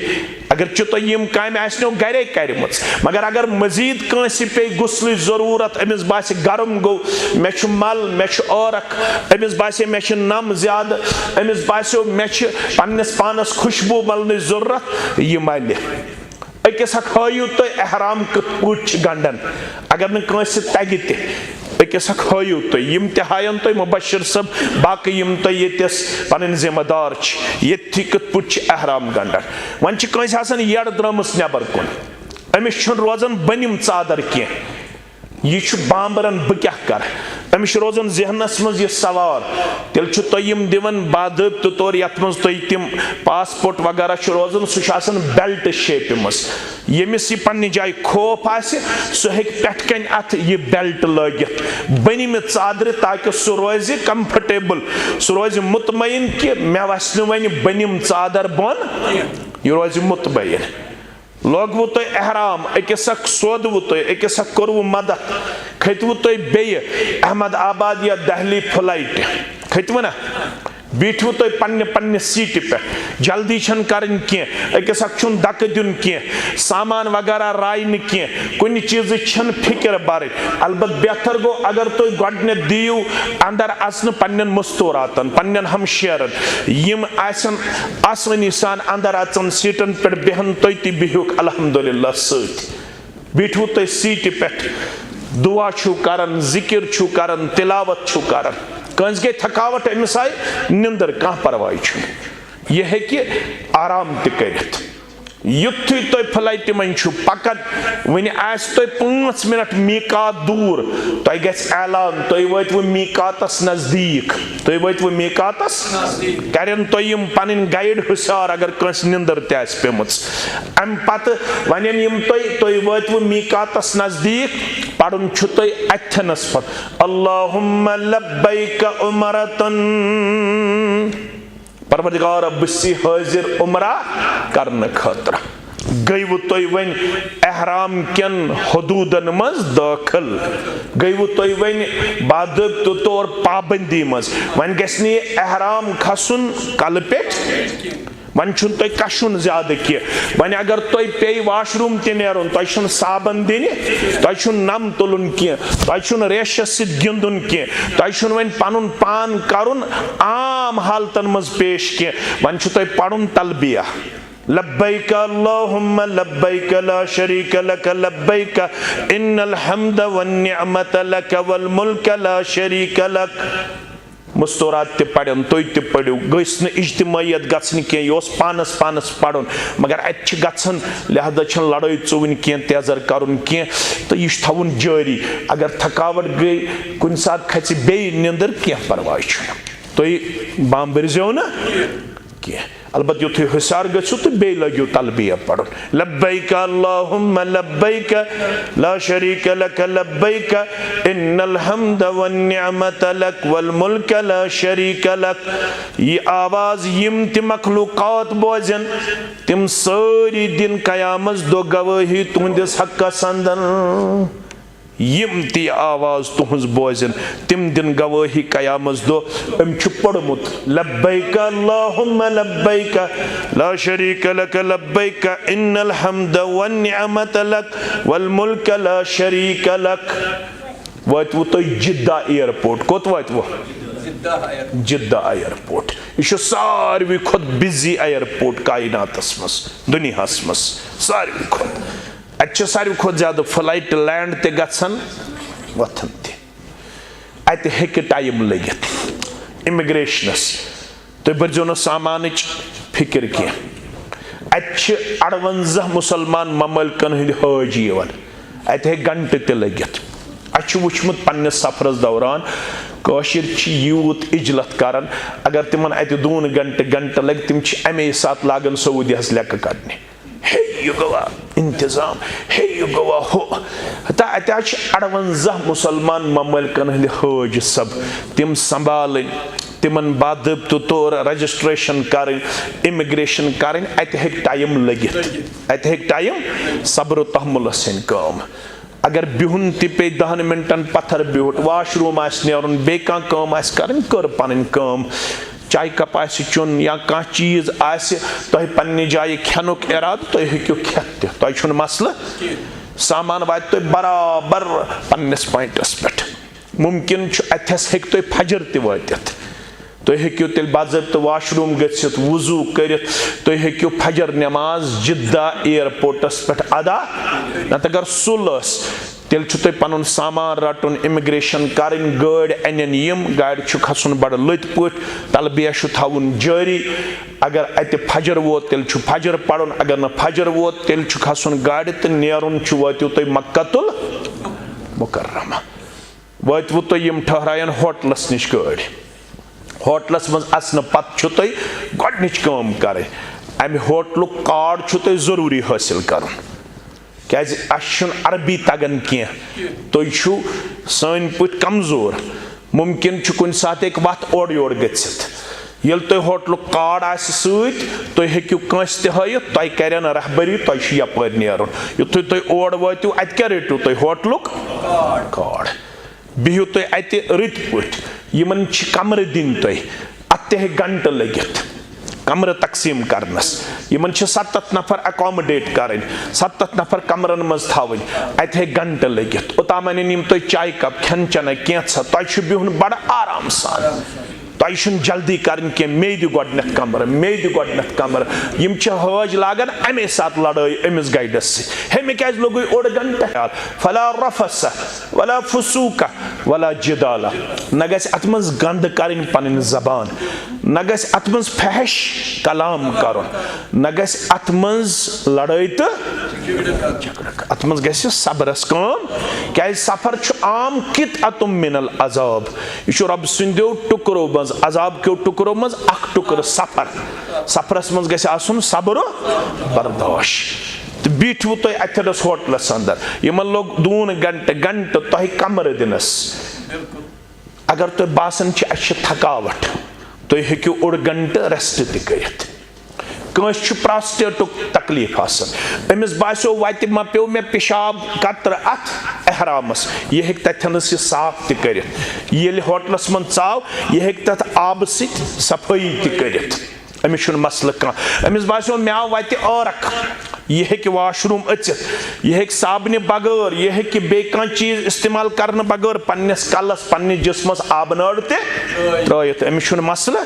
अगर तुम यम काम आसनो गरे करम मगर अगर मजीद कंस पे गुस्ल जरूरत अमिस बासे गर्म गो मे मल मे औरक अमिस बासे मे नम ज्यादा अमिस बासो मे पन्नस पानस खुशबू मलन जरूरत यह मल अकिस हायु तुम एहराम कत पट गंडन अगर नस तगि अकिस हायु तुम हायन तुम मुबशर सब बाकी यम तुम यस पन जिम्मेदार ये कत पट एहराम गंडन वन आसान यड़ द्रमस नबर कुन अमिस रोजान बनिम चादर कह यह बांबरन बह क्या कर अमिस रोजान जहनस मज यह सवार तेल तुम दिवन बादबत तौर ये मज तुम पासपोर्ट वगैरह रोजान सह बेल्ट शेप मज यमिस यह पन्ने जाय खौफ आसे सह हेक पेट कन अथ यह बेल्ट लगित बनिम चादर ताकि सह रोज कंफर्टेबल सह रोज मुतमईन कि मे वस वन बनिम चादर बन यह रोज मुतमईन लोगवु तुम एहराम अकिस सोदवु तुम अकिस कर्वु मदद खतवु तुम बे अहमदाबाद या दिल्ली फ्लाइट खतवु ना बीठवु तुम पन्ने पन्ने सीट पे जल्दी छन करन कह अकिस दक दिन कह सामान वगैरह राय न कह कुन चीज छन फिक्र बार अलबत बेहतर गो अगर तुम गोडने दियो अंदर असन पन्न मस्तूरातन पन्न हमशेरन यम आसन आसानी सान अंदर अचन सीटन पे बेहन तुम बिहुक अल्हम्दुलिल्लाह सत बीठवु तुम सीट पे दुआ छु करन जिक्र छु करन तिलावत छु करन कंस गई थकावट अमिस आई निंदर कह परवाह यह है कि आराम तरित युथु तुम फ्लाइट मन पकन वन आस तुम 5 मिनट मीकात दूर तुम गस ऐलान तुम वतव मीकातस नजदीक तुम वतव मीकातस करन तुम पन गाइड हुशार अगर कंस निंदर तस पेमच अम पत वन तुम वतव मीकातस नजदीक पढ़न तुम अथनस पत अल्लाहुम्मा लब्बैक उमरतन परवरदिगार बसी हाजिर उमरा करने खतर गयु तुम वन एहराम कन हदूदन मज दाखिल गयु तुम वन बादबत तौर पाबंदी मज वन गस एहराम खसन कल पे वन तुम कशुन ज्यादा कह वन अगर तुम पे वाशरूम तुम तुम साबन दिन तुम नम तुलन कह तुम रेशस गिंदन कह तुम वन पन पान कर आम हालतन मज पेश कह वन तुम पढ़न तलबिया लब्बैक अल्लाहुम्मा लब्बैक ला शरीक लक लब्बैक इन्नल हम्द वन निअमत लक वल मुल्क ला शरीक लक मुस्तूरात पढ़न तुम पढ़ो गस इज्तिमायत गन कह यह पानस पानस पढ़न मगर अत गन लिहाजा लड़ाई चुवन कह तेजर कर तो यह थवन जारी अगर थकावट गई कुन सात खच बे निंदर कह परवाह तुम बांबरजो ना कह अलबत्त युथै हुशार गछियो तो बे लगियो तलबिया पढ़न लब्बैक अल्लाहुम्मा लब्बैक ला शरीका लक लब्बैक इन्नल हम्द वन निअमत लक वल मुल्क ला शरीका लक। ये आवाज यम ते मखलूकात बोजन तिम सारी दिन कयामत दो गवाही तुहंदिस हक्कस अंदर। यम ती आवाज तुहंज बोजन तिम दिन गवाही कयामत दो अम पढ़मुत लब्बैक अल्लाहुम्मा लब्बैक ला शरीका लक लब्बैक इन्नल हम्द वन निअमत लक वल मुल्क ला शरीका लक। वातवो तो जिद्दा एयरपोर्ट कोत वातवो जिद्दा एयरपोर्ट यह सारवी खुद बिजी एयरपोर्ट कायनातस मस दुनियास मस सारवी खुद अच्छे सारी खुद ज्यादा फ्लाइट लैंड ते गसन वथन ते अत हेके टाइम लगित इमिग्रेशनस तो बरजो न सामानिच फिक्र की अच्छे 58 मुसलमान ममलकन हंद हाजी यवन अत हे घंटे ते लगित अच्छे वुचमुत पन्निस सफरस दौरान कशिर यूत इजलत करान अगर तिमन अत 2 घंटे लग तिम अमे सात लागन सऊदी हस लेक कड़ने हे यह गवा इंतजाम हे यह गवा हो ता अत 58 मुसलमान ममलकन हंद हाज सब तिम संभाल तिमन बादबत तौर रजिस्ट्रेशन कर इमिग्रेशन कर अत हेक टाइम लगित अत हेक टाइम सब्र तहमुल सन काम अगर बिहुन ते पे 10 मिनटन पत्थर बिहुट वाशरूम आस नेरुन बे कम कर पन कम चाय कप आस चुन या कह चीज आस तुह पन्ने जाय खेनुक इराद तुह हेक्यो खेत तुह मसल सामान वात तुह बराबर पन्निस पॉइंटस पे मुमकिन अथस हेक तुह फजर ते वातित तुह हेक्यो तेल बाज़ाब्त वाशरूम गच्छित वुजू करित तुह हेक्यो फजर नमाज जिद्दा एयरपोर्टस पे अदा नत अगर सुलस तेल तुह पन सामान रटन इमिग्रेशन करें गाड़ अन यम गाड़ खसन बड़ लत पट तलबिया थवन जारी अगर अत फजर वोत तेल फजर पढ़न अगर न फजर वोत तेल खसन गाड़ तो नेरुन वातो तुह मक्कतुल मुकर्रमा वातवो तुह यम ठहरायन होटलस निश गाड़ होटलस मज असन पत गोडनिच काम करें अमि होटलुक कार्ड तुह जरूरी हासिल कर क्या अरबी तगन की तुम सन पट कमजोर मुमकिन कुन सात वत ओर योर गच्छित ये तुम होटलुक कार्ड आत तुम हेक्यू कंस तयत तुह करन रहबरी तुह यपर नेरुन युथु तुम ओर वातु अत क्या रटू तुम होटलुक कार्ड बिहू तुम अत रत पट यमन कमर दिन तुह अत हे घंटे लगित कमर तकसीम करनस यमन 7 नफर अकोमोडेट करें 7 नफर कमरन मज थवन अत हे घंटे लगित ओताम अन तुह चाय कप खेन चन कैसा तुह बिहुन बड़ आराम सान तुम जल्दी कर मे गोडनथ कमर मे गोडनथ कमर यम हाज लागन अमे सात लड़ाई अमिस गाइडस हे मे क्या लोग ओड घंटे फला रफस वला फसूक वला जिदाला न गस अत मज गंद कर पन जबान न गस अत मज फहश कलाम कर न गस अत मज लड़ाई तो अत मज गस सब्रस काम क्या सफर आम कित अतुम मिनल अजाब यह रब सुंदो टुकरो मज अजाब क्यों टुकरो मज अख टुकर सफर सफरस मज गस आसुन सब्र बर्दाश तो बीठवु तुह अथरस होटलस अंदर यमन लोग 2 घंटे तुह कमर दिनस अगर तुह बासन थकावट तुह हेक्यू ओड घंटे रेस्ट तरित कंस प्रोस्टेटुक तकलीफ आसन अमिस बासो वत मा पे मे पेशाब कतर अत एहरामस यह हेक तथनस साफ त करित येल होटलस मन चाव यह हेक तथ आब सित सफाई त करित अमिस छुन मसल कह अमिस बासो मे आव वत औरख यह हेक वाशरूम अचित यह हेक साबन बगैर यह हेक बे कह चीज इस्तेमाल करने बगैर पन्निस कलस पन्ने जिस्मस आब नड़ ते त्रयत अमिस छुन मसल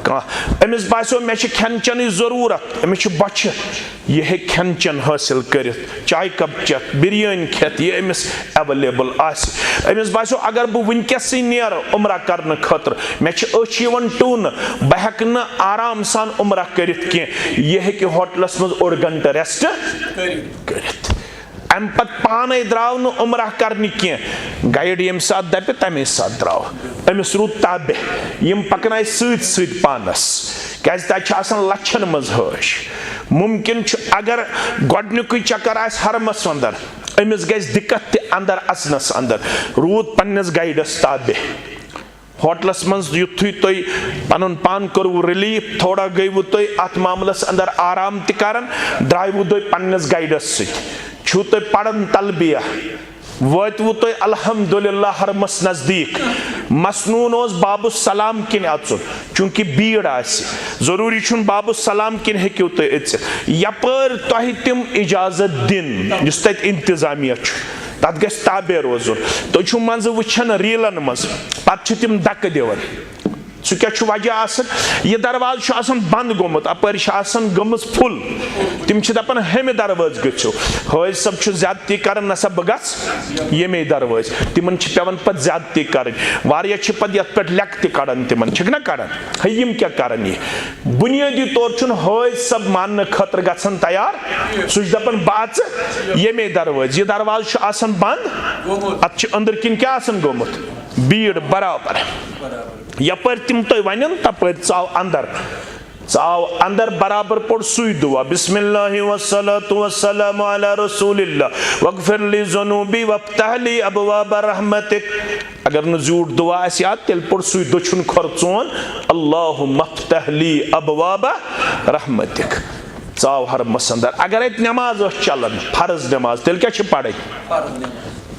कह अमिस बासो मे खेन चन जरूरत अमिस बच्चे यह हेक खेन चन हासिल करित चाय कप चेत बिरयानी खेत यह अमिस अवेलेबल आसि अमिस बासो अगर बह वनकस नेर उम्रा करने खतर मे अच यवन टून बह हेक न आराम सान उम्रा करित कह यह हेक होटलस मज ओड घंटे रेस्ट करित अम पत पाने द्राव न उम्रा करने कह गाइड यम साथ दप तमे साथ द्राव अमिस रूद ताबे यम पकनाय सत पानस कैसे तत आसान लच्छन मज हश मुमकिन अगर गोडनिक चक्कर आस हरमस अंदर अमिस गैस दिक्कत ते अंदर अचनस अंदर रूद पन्नस गाइडस ताबे होटलस मज युथु तुम पन पान करू रिलीफ थोड़ा गयु तुम अत मामलस अंदर आराम तरान द्रायु तुम पन्नस गाइडस सु तुम पढ़न तलबिया वतवु तुम अल्हम्दुलिल्लाह हरमस नजदीक मसनून बाबुस सलाम किन अचुन चूंकि भीड़ जरूरी बाबुस सलाम किन हेकु तुम अचित यपर तुह तिम इजाजत दिन जिस तत इंतजामिया तथ गस ताबे रोजुन तुम मज वुचान रीलन मज पे तिम धक् दिवान सह क्या वजह आसन यह दरवाज बंद गोमुत अपर गम फुल तिम दपान हमें दरवाज गो हाज सब ज्यादती कर नसा बह गस ये दरवाज तिमन पेवान पे ज्यादती कर पे ये लेक तड़ान तिमन ना कड़ान हयम क्या करान यह बुनियादी तौर हाज सब मान खतर गन तैयार सह दपान बह ये दरवाज यह दरवाज बंद अत अंदर किन क्या गोमुत भीड़ बराबर यपर तिम तुम वन तपर चाव अंदर बराबर पोड़ सुई दुआ बिस्मिल्लाहि वस्सलातु वस्सलामु अला रसूलिल्लाह वगफिरली ज़ुनूबी वफ्तह ली अबवाब रहमतिक अगर न झूठ दुआ आस याद तेल पोड़ सुई दछुन खर चोन अल्लाहुम्मा फ़्तह ली अबवाब रहमतिक चाव हरमस अंदर अगर अत नमाज चलन फर्ज नमाज तेल क्या पढ़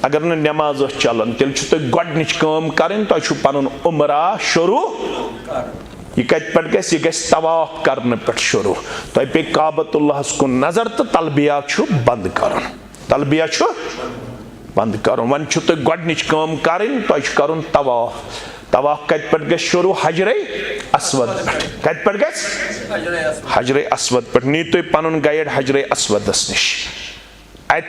अगर न नमाज चलान तेल तुम गोडनिच काम करें तुम पन उमरा शुरू यह कत पे गह तवाफ करने पे शुरू तुम पे काबतुल्लाहस कुन नजर तो तलबिया बंद कर तलबिया बंद कर वन तुम गोडनिच काम करें तुम कर तवाफ तवाफ कत पे गह शुरू हजरे अस्वद कत पे गह हजरे अस्वद पे नी तुम पन गाइड हजरे अस्वदस निश अत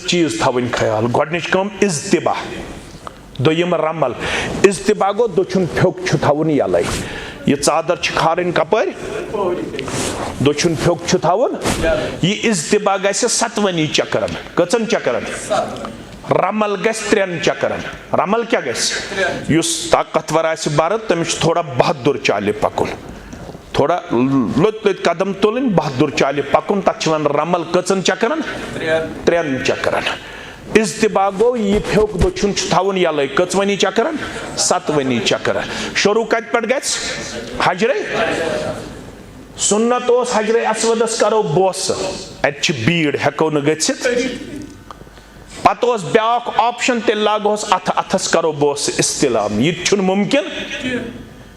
चीज थवन ख्याल गोडनिच कम इज्तिबा दोयम रमल इज्तिबा गो दछुन फ्योक थवन यल यह चादर खारन कपर दछुन फ्योक थवन यह इज्तिबा गि 7 चक्करन कचन चक्करन रमल गि 3 चक्करन रमल क्या गुस ताकतवर आस बर तमिस थोड़ा बहादुर चाल पकुन थोड़ा लुत कदम तुलन बहादुर चाल पकुन तथ रमल कचन चक्करन 3 चक्करन इज्तिबा गो यह फ्योक दछुन थवन यल कचवनी चक्करन 7 चक्करन शुरू कत पे ग हजरे सुन्नत हजरे अस्वदस करो बोस अत भीड़ हेको न गच्छित पत ब्या ऑप्शन तेल लागोस अथस करो बोस इस्तिलाम यह मुमकिन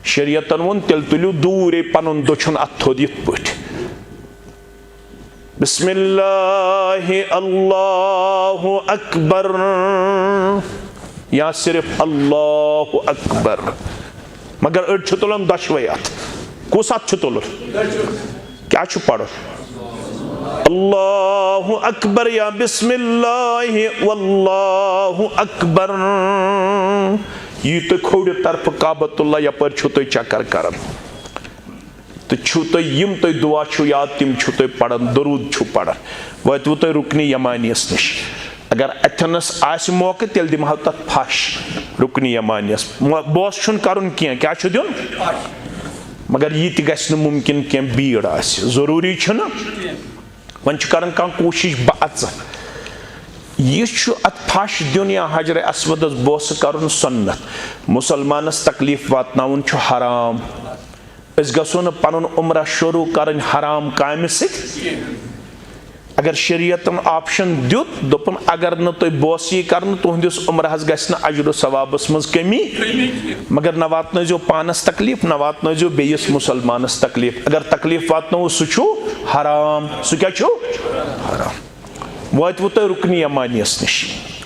शरीयतन वोन तेल तुलियो दूर पन दछुन अथ थोद यिथ पठ बिस्मिल्लाहि अल्लाहु अकबर या सिर्फ अल्लाहु अकबर मगर अड़ तुलन दशवे अथ कुस अथ तुलन क्या पढ़ अल्लाहु अकबर या बिस्मिल्लाहि वल्लाहु अकबर यह तुम खोड़ तरफ काबतुल्लाह यपर तुम चक्कर कर तो तुम दुआ याद तिम तुम पढ़न दरूद पढ़न वतवु तुम रुकनी यमानियस निश अगर अथनस आस मौके तेल दिमह तथ फश रुकनी यमानियस बोस कर क्या दिन मगर यह गि मुमकिन क्या भीड़ जरूरी वन कर कोशिश बह यह अत फश दिन या हजर अस्वदस बोस कर सुन्नत मुसलमानस तकलीफ वातनाउन हराम गो न पन उम्र शुरू कर हराम काम अगर शरीयतन ऑप्शन दुत दोपन अगर न तुम बोसी कर तुहदिस उम्रहस गस अजर सवाबस मज कमी मगर न वातनो पानस तकलीफ न वातनो बेस मुसलमानस तकलीफ अगर तकलीफ वातनो सह हराम सह क्या हराम वतवु तुम रुकनी यमानियस निश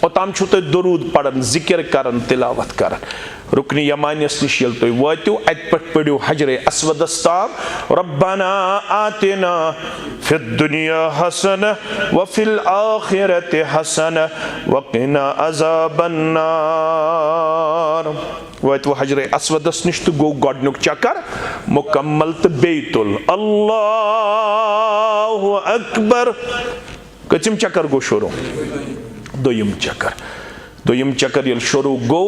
ओताम तुम दरूद पढ़न जिक्र कर तिलावत कर रुकनी यमानियस निश ये तुम वतु अत पे पढ़ो हजरे अस्वदस ताम रब्बना आतिना फिद दुनिया हसन व फिल आखिरति हसन व क़िना अज़ाबन नार वतु हजरे अस्वदस निश तो गो गोडनुक चक्कर मुकम्मल तो बेतुल अल्लाहु अकबर कचिम चक्कर गो शुरू दोयम चक्कर ये शुरू गो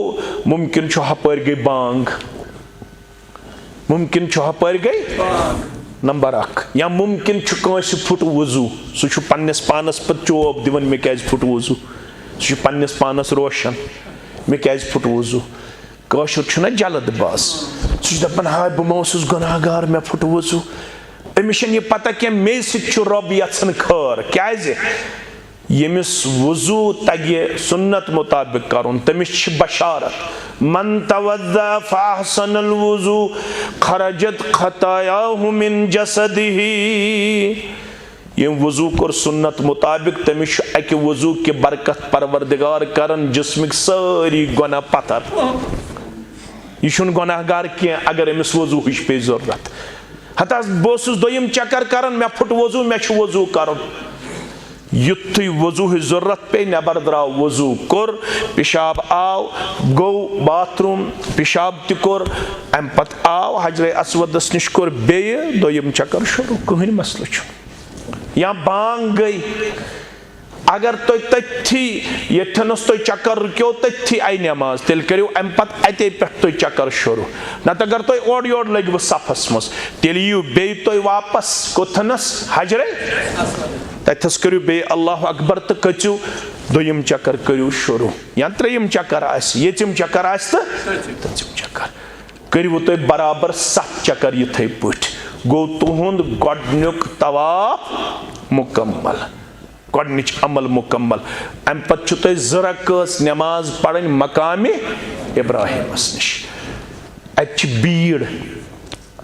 मुमकिन हपर गई बांग मुमकिन हपर गई नंबर 1 या मुमकिन कंस फुट वजू सह पन्नस पानस पे चोब दिवन मे क्या फुट वजू सह पन्नस पानस रोशन मे क्या फुट वजू कशुर जल्दबाज सह दपान हाय बह गुनाहगार मे फुट वजू अमिस यह पता क्या मे सह रब यन खर क्या यमिस वजू तगे सुन्नत मुताबिक करुन तमिस बशारत मन तवद्दा फअहसनल वजू खरजत खतायाहु मिन जसदिही यम वजू कर सुन्नत मुताबिक तमिस अकि वजू के बरकत परवरदिगार करन जिस्मिक सारी गुनाह पतर यह गुनाहगार क्या अगर अमिस वजू हिश पे जरूरत हता बस दोयम चक्कर करन मे फुट वजू मे वजू करन युथु वजू जरूरत पे नबर द्राव वजू कोर पेशाब आव गो बाथरूम पेशाब तोर अम पत आव हजरे अस्वदस निश कोर बे दोयम चक्कर शुरू कहन मसलो या बांग गई अगर तुम तथी यथनस तुम चक्कर रुको तथी आई नमाज तेल करो अम पत अते पे तुम चक्कर शुरू नत अगर तुम ओर योर लगव सफस मज तेल यू बे तुम वापस कोथनस हजरे तथस करू बे अल्लाह अकबर तो कचु दोयम चक्कर करू शुरू या त्रेयम चक्कर यम चक्कर तम चक्कर करू तुम बराबर 7 चक्कर इथे पठ गो तुहुंद गोडनुक तवाफ मुकम्मल गोडनिच अमल मुकम्मल अम पत तुम 2 रकात नमाज पढ़न मकाम इब्राहिमस निश अत भीड़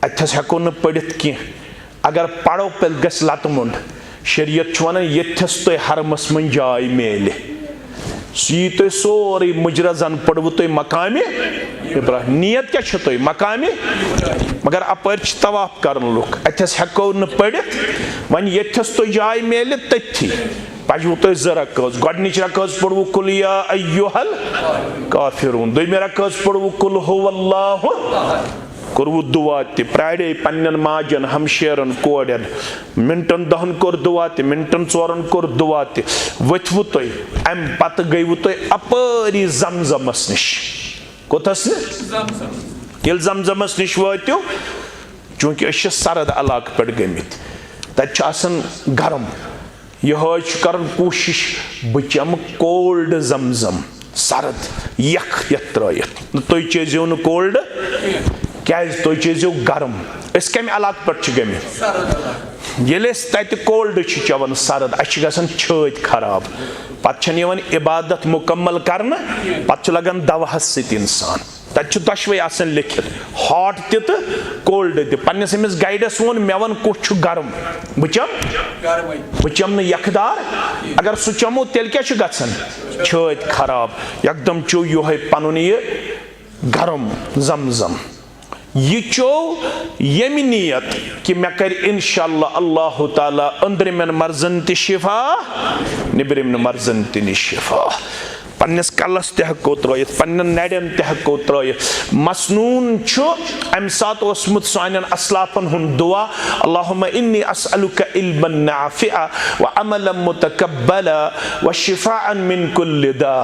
अथस हेको न पढ़ित की अगर पढ़ो पे गस लतमुंड शरीयत वन यथस तुम हरमस मन जाय मेल यी तुम सोरे मुजरजन पढ़व तुम मकाम इब्राहिम नियत क्या तुम मकाम मगर अपर तवाफ कर लुक अथस हेको न पढ़ित वन यथस तुम जाय मेल तथी पढ़व तुम 2 रकात गोडनिच रकात पढ़व कुल या अय्युहल काफिरून दोयम रकात पढ़व कुल हुवल्लाहु कर्वु दुआ प्राड़े पन्न माजन हमशेरन कोड़न मिनटन 10 कोर दुआ मिनटन 4 कोर दुआ वथवु तुम अम पत गयु तुम अपरी जमजमस निश कोथस ये जमजमस निश वातु चूंकि सरद इलाक पे गमित तन गरम यह कर कोशिश बह चम कोल्ड जमजम सरद यख यथ त्रयित तुम चेजो न कोल्ड क्या तुम चेजो गरम कम इलाक पे गमित ये तत कोल्ड चवन सरद अन छत खराब पे इबादत मुकम्मल कर पे लगन दवाहस सत इंसान तत दशवे आसन लिखित हॉट तो कोल्ड तस अमिस गाइडस वोन मे वन कुछ गरम बह चम यखदार अगर सह चमो तेल क्या गसन छत खराब एकदम चो ये पन यह गरम जमजम यह चो यमि नियत कि मे कर इंशाअल्लाह अल्लाह ताला अंदरमन मर्जन त शिफा निबरमन मर्जन त शिफा पन्नस कलस ते हको त्रयित पन्न नड़न ते हको त्रयित मसनून अम सात ओसमुत सानन अस्लाफन हुन दुआ अल्लाहुम्मा इन्नी अस्अलुका इल्मन नाफिआ व अमलन मुतकब्बला व शिफाअन मिन कुल्लि दा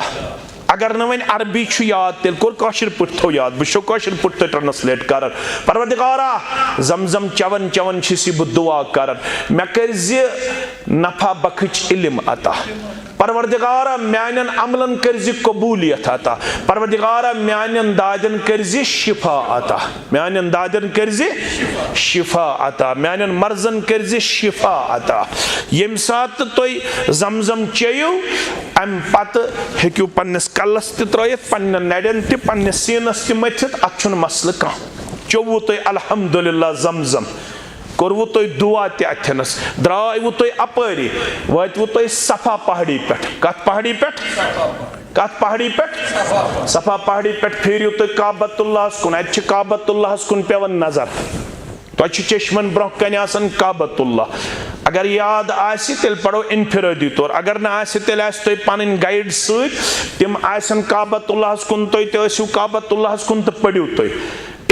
अगर न वन अरबी याद तेल कोर काशिर पुट थो याद बशो काशिर पुट तो ट्रांसलेट कर परवरदिगारा जमजम चवन चवन छिसी बु दुआ कर मे कर नफा बखच इल्म अता परवरदिगारा म्यानन अमलन कर कबूलियत अता परवरदिगारा म्यानन दादन कर शिफा अता म्यानन दादन कर शिफा अता म्यानन मर्जन कर शिफा अता यम सात तुम जमजम चेयू अम पत हेक्यू पन्नस कलस त्रयित पन्न नड़न पन्न सीनस मथित अत मसल कह चोवु तुम अल्हम्दुलिल्लाह जमजम कर्वु तुम दुआ अथनस द्रायवु तुम अपरी वतवु तुम सफा पहाड़ी पे कत पहाड़ी पे कत पहाड़ी पे सफा पहाड़ी पे फेरियो तुम काबतुल्लाह कुन अत काबतुल्लाह कुन पेवन नजर तो चश्मन ब्रोह कन काबतुल्लाह अगर याद आसि तेल पढ़ो इनफिरादी तौर अगर ना आसि तेल आसि तुम पन गाइड सम आसन काबतुल्लाह कुन तुम काबतुल्लाह कुन तो पढ़ो तुम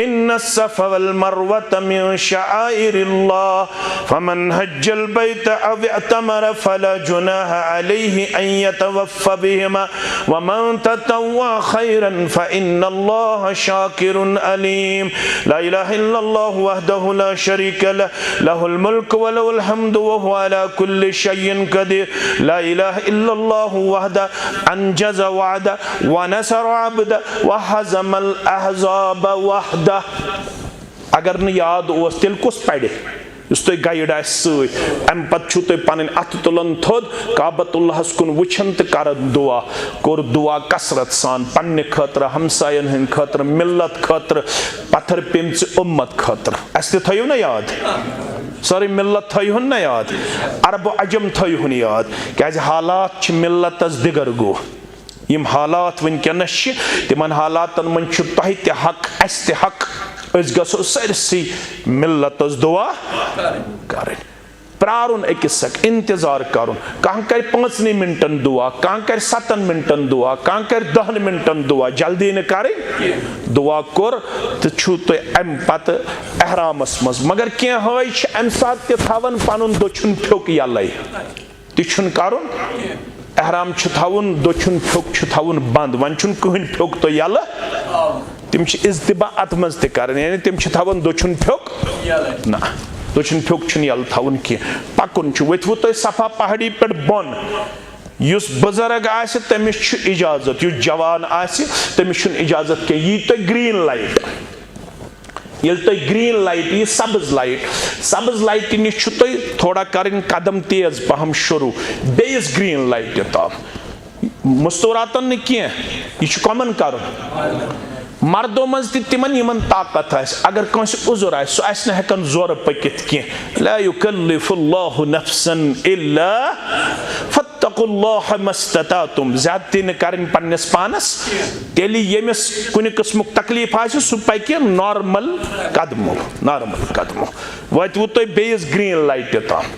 इन्न सफ़ा वल मरवत मिन शआइरिल्लाह फमन हज्जल बैत अव अतमर फला जुनाह अलैहि अन यतवफ़्फ़ा बिहिमा वमन ततव्वा खैरन फ़इन्नल्लाह शाकिरुन अलीम। ला इलाहा इल्लल्लाहु वहदहु ला शरीक लहु लहुल मुल्क व लहुल हम्दु व हुवा अला कुल्लि शैइन क़दीर। ला इलाहा इल्लल्लाहु वहदा अंजज़ वअदा व नसर अब्दा व हज़मल अहज़ाब वहदा। अगर न याद ओस तेल कुस पढ़े उस तुम गाइड अम पे तुम पन अथ तुलान थोद काबतुल्लाहस कुन वुछन तो कर दुआ कोर दुआ कसरत सान पन्ने खतर हमसायन हंद खतर मिल्लत खतर पत्थर पेमच उम्मत खतर अस थो ना याद सारी मिल्लत थोन ना याद अरब अजम थोन याद क्या हालात मिल्लतस दिगर गो यम हालात वनकनस तिमन हालातन मन तह हक अस हक गो सरसी मिल्लतस दुआ कर प्रारुन अकिस इंतजार कर कह कर 5 मिनटन दुआ कह कर 7 मिनटन दुआ कह कर 10 मिनटन दुआ जल्दी न कर दुआ कोर तो छु तो अम पत एहरामस मज मगर क्या हई अम सात तवन पन दोछुन फ्योक यल तुन कर एहराम थवन दोछुन फ्योक थवन बंद वन कहन फ्योक तो यल तिम इज्तिबा अत मज यानी तिम थवन दोछुन फ्योक ना दोछुन फ्योक यल थवन कह पकुन वथवु तुम सफा पहाड़ी पे बोन युस बुजुर्ग आसि तमिस इजाजत युस जवान आसि तमिस इजाजत के यी तुम ग्रीन लाइट ये तुम ग्रीन लाइट यी सब्ज लाइट नश तुम थोड़ा करें कदम तेज पहम शुरू बेस ग्रीन लाइट तम मुस्तूरातन न कह यह कमन कर मर्दों मज तिमन ताकत अगर कंस उजुर सह हेकन जोर पकित कह ला युकल्लिफुल्लाहु नफ्सन इल्ला फत्तकुल्लाह मस्ततातुम ज्यादती न करें पन्नस पानस तेली यमिस कुन किस्मुक तकलीफ आसि सु पकि नॉर्मल कदमो वतवु तुम बेस ग्रीन लाइट तम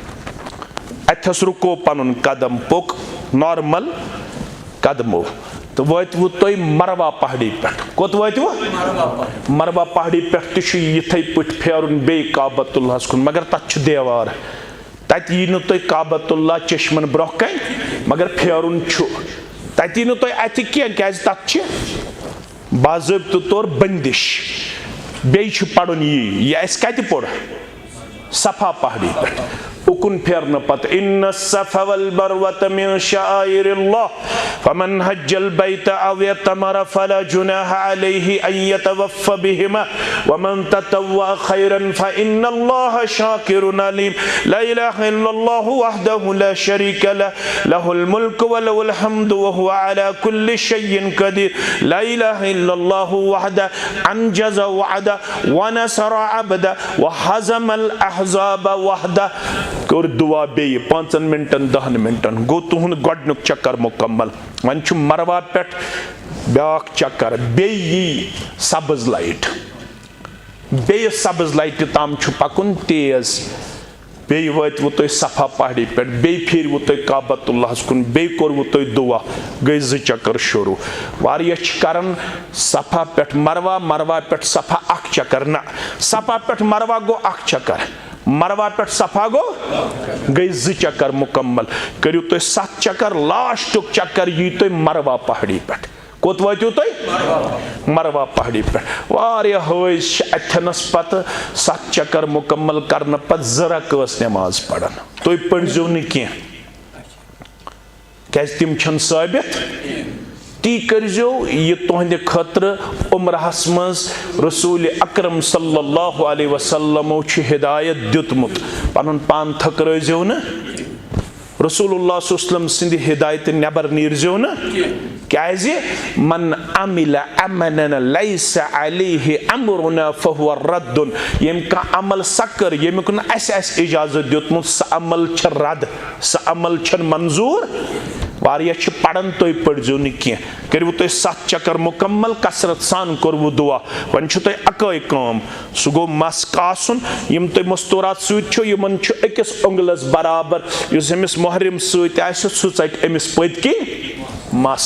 अथस रुको पनुन कदम पोक नॉर्मल कदमो तो वतवु तुम मरवा पहाड़ी पे कोत वतवु मरवा पहाड़ी पे इथे पट फेरुन बे काबतुल्लाहस कुन मगर तथ देवार तत यी न तुम काबतुल्लाह चश्मन ब्रोह कन मगर फेरुन तत यी न तुम अथ क्या तथ बाज़ाब्त तौर बंदिश बे पढ़ुन यह कत पोर सफा पहाड़ी पे उकुन फेरन पत इन्न सफ़ा वल मरवत मिन शआइरिल्लाह फमन हज्जल बैत अव यतमर फला जुनाह अलैहि अन यतवफ़्फ़ा बिहिमा वमन ततव्वा खैरन फ़इन्नल्लाह शाकिरुन अलीम। ला इलाहा इल्लल्लाहु वहदहु ला शरीक लहु लहुल मुल्क व लहुल हम्दु व हुवा अला कुल्लि शैइन क़दीर। ला इलाहा इल्लल्लाहु वहदा अंजज़ वअदा व नसर अब्दा व हज़मल अहज़ाब वहदा कर दुआ बे 5 मिनटन 10 मिनटन गो तुहन गोडनुक चक्कर मुकम्मल वन मरवा पे ब्याक चक्कर बे सब्ज लाइट तम पकुन तेज बे वतवु तुम सफा पहाड़ी पे बे फिरवु तुम काबतुल्लाहस कुन बे कोरवु तुम दुआ गई 2 चक्कर शुरू वारिया करन सफा पे मरवा पे सफा 1 चक्कर ना सफा पे मरवा गो 1 चक्कर मरवा पे सफा गो गई 2 चक्कर मुकम्मल करू तुम 7 चक्कर लास्टुक चक्कर यी तुम मरवा पहाड़ी पे कोत वतु तुम मरवा पहाड़ी पे वारिया हज अथनस पत 7 चक्कर मुकम्मल करने पत जरक नमाज पढ़न तुम पढ़ो न कह क्या तिम छन साबित ती करजो ये तुहंदे खतर उम्रहस मज रसूल अकरम सल्लल्लाहु अलैहि वसल्लम हिदायत दितमुत पनुन पान थकरजो न रसूलुल्लाह सल्लल्लाहु सिंध हिदायत नबर नीरजो न क्या मन अमिल अमलन लैस अलैहि अमरुना फहुव रद्दुन यम का अमल सकर यमुक न अस इजाजत दितमुत स अमल छ रद स अमल छ मंजूर वारिया पढ़न तुम पढ़ो न कह करू तुम 7 चक्कर मुकम्मल कसरत सान कोरवु दुआ वन तुम अकै काम सह गो मस कासन यम तुम मस्तूरात सयमन अकिस उंगलस बराबर अमिस मुहरिम सह च अमिस पत किन मस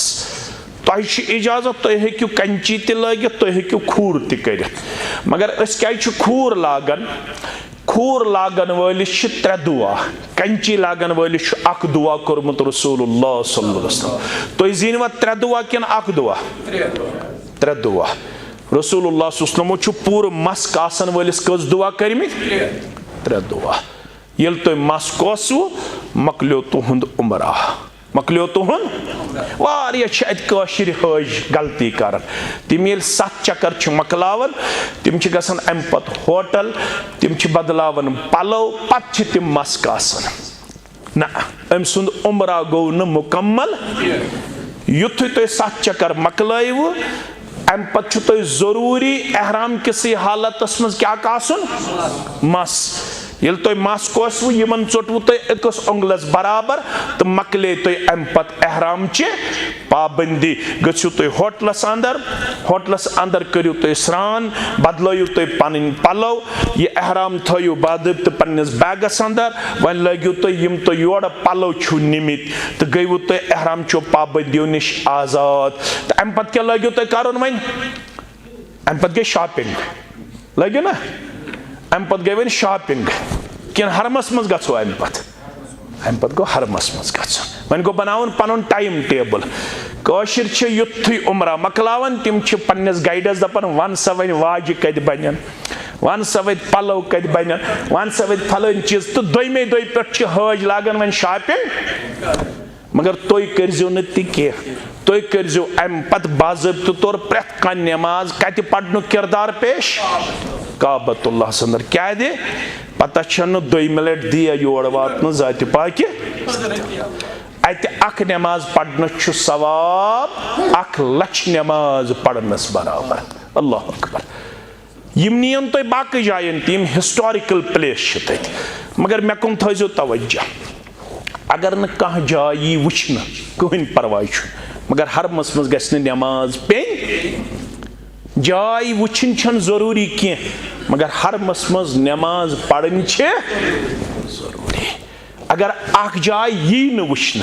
तोह इजाजत तुम हेकू कंची ते लगित तुम हेकू खूर ते करित मगर अस क्या खूर लागान खूर लागन वलिस त्रे दुआ कंची लागन वलिस अख दुआ कोरमुत रसूलुल्लाह सल्लल्लाहु अलैहि वसल्लम तुम जीनवा त्रे दुआ किन अख दुआ त्रे दुआ रसूलुल्लाह सल्लल्लाहु अलैहि वसल्लम पूर मस्क आसन वलिस कस दुआ करमित त्रे दुआ यल तुम मस कोसु मकलियो तुहुंद उमरा मकलियो तुहुंद वारिया कशिर हज गलती कर तिम ये 7 चक्कर मकलावन तिम गसन अम पत होटल तिम बदलावन पलो पत तिम मस्क आसन ना अम सुंद उमरा गो न मुकम्मल युथ तुम 7 चक्कर मकलव अम पत तुम जरूरी एहराम किस हालत मज क्या आसन मस ये तुम मस कोसव यमन चोटव तुम अकस ओंगलस बराबर तो मकले तुम अम पत एहराम चे पाबंदी गु तुम होटलस अंदर करू तुम स्रान बदलो तुम पन पलो यह एहराम थो बादब तो पन्नस बैगस अंदर वन लगू तुम तो योर पलो छू निमित तो गयु तुम एहराम चो पाबंदियों निश आजाद तो अम पत क्या लगू तुम कर वन अम पत गई शॉपिंग लगे ना अम पत गई वन शॉपिंग किन हरमस मज गो अम पत गो हरमस मज वन गो बनावन पन टाइम टेबल कशिर युथ उमरा मकलावन तिम पन्नस गाइडस दपान वन सा वन वाज कत बन वन सा वो पलो कत बन वन सा वो फलन चीज तो दोमे दो पे हज लागन वन शॉपिंग मगर तुम करो न तुम करो अम पत बाज़ाब्त तौर प्रेत कह नमाज कत पढ़न किरदार पेश काबतुल्लाह अंदर क्या दे पता दोम लट दिया योर वातन जात पाकि अत अख नमाज पढ़न सवाब 1,00,000 नमाज पढ़नस बराबर अल्लाह अकबर यम नियन तुम बाकी जायन तम हिस्टोरिकल प्लेस तत मगर मे कुन थो तवज्जो अगर न कह जाय यी वुचन कहन परवाय मगर हरमस मज गस नमाज पे जाय वुचन जरूरी की मगर हरमस मज नमाज पढ़न जरूरी अगर अख जाय यी न वुचन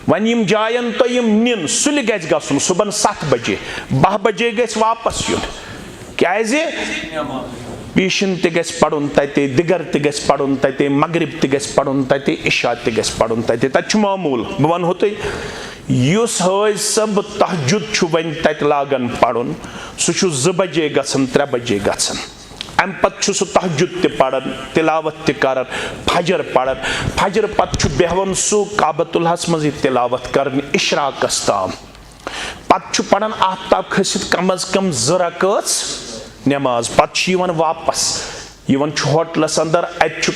वन यम जायन तो यम निन सुल गस गसन सुबह 7 बजे 12 बजे गस वापस युन क्या पीशन तस पढ़न तते दिगर तस पढ़न तते मगरिब तस पढ़न तते इशा तस पढ़न तते तत मामूल बह वनो तुस हज सब तहजुद वन तत लागन पढ़न सह 2 बजे गसन 3 बजे गसन अम पत सह तहजुद त पढ़न तिलावत त कर फजर पढ़न फजर पत बेहवन सह काबतुल्लाहस मज तिलावत कर इशराकस ताम पत पढ़न आफ्ताब खसित कम अज कम 2 रकात नमाज पत वापस होटलस अंदर अत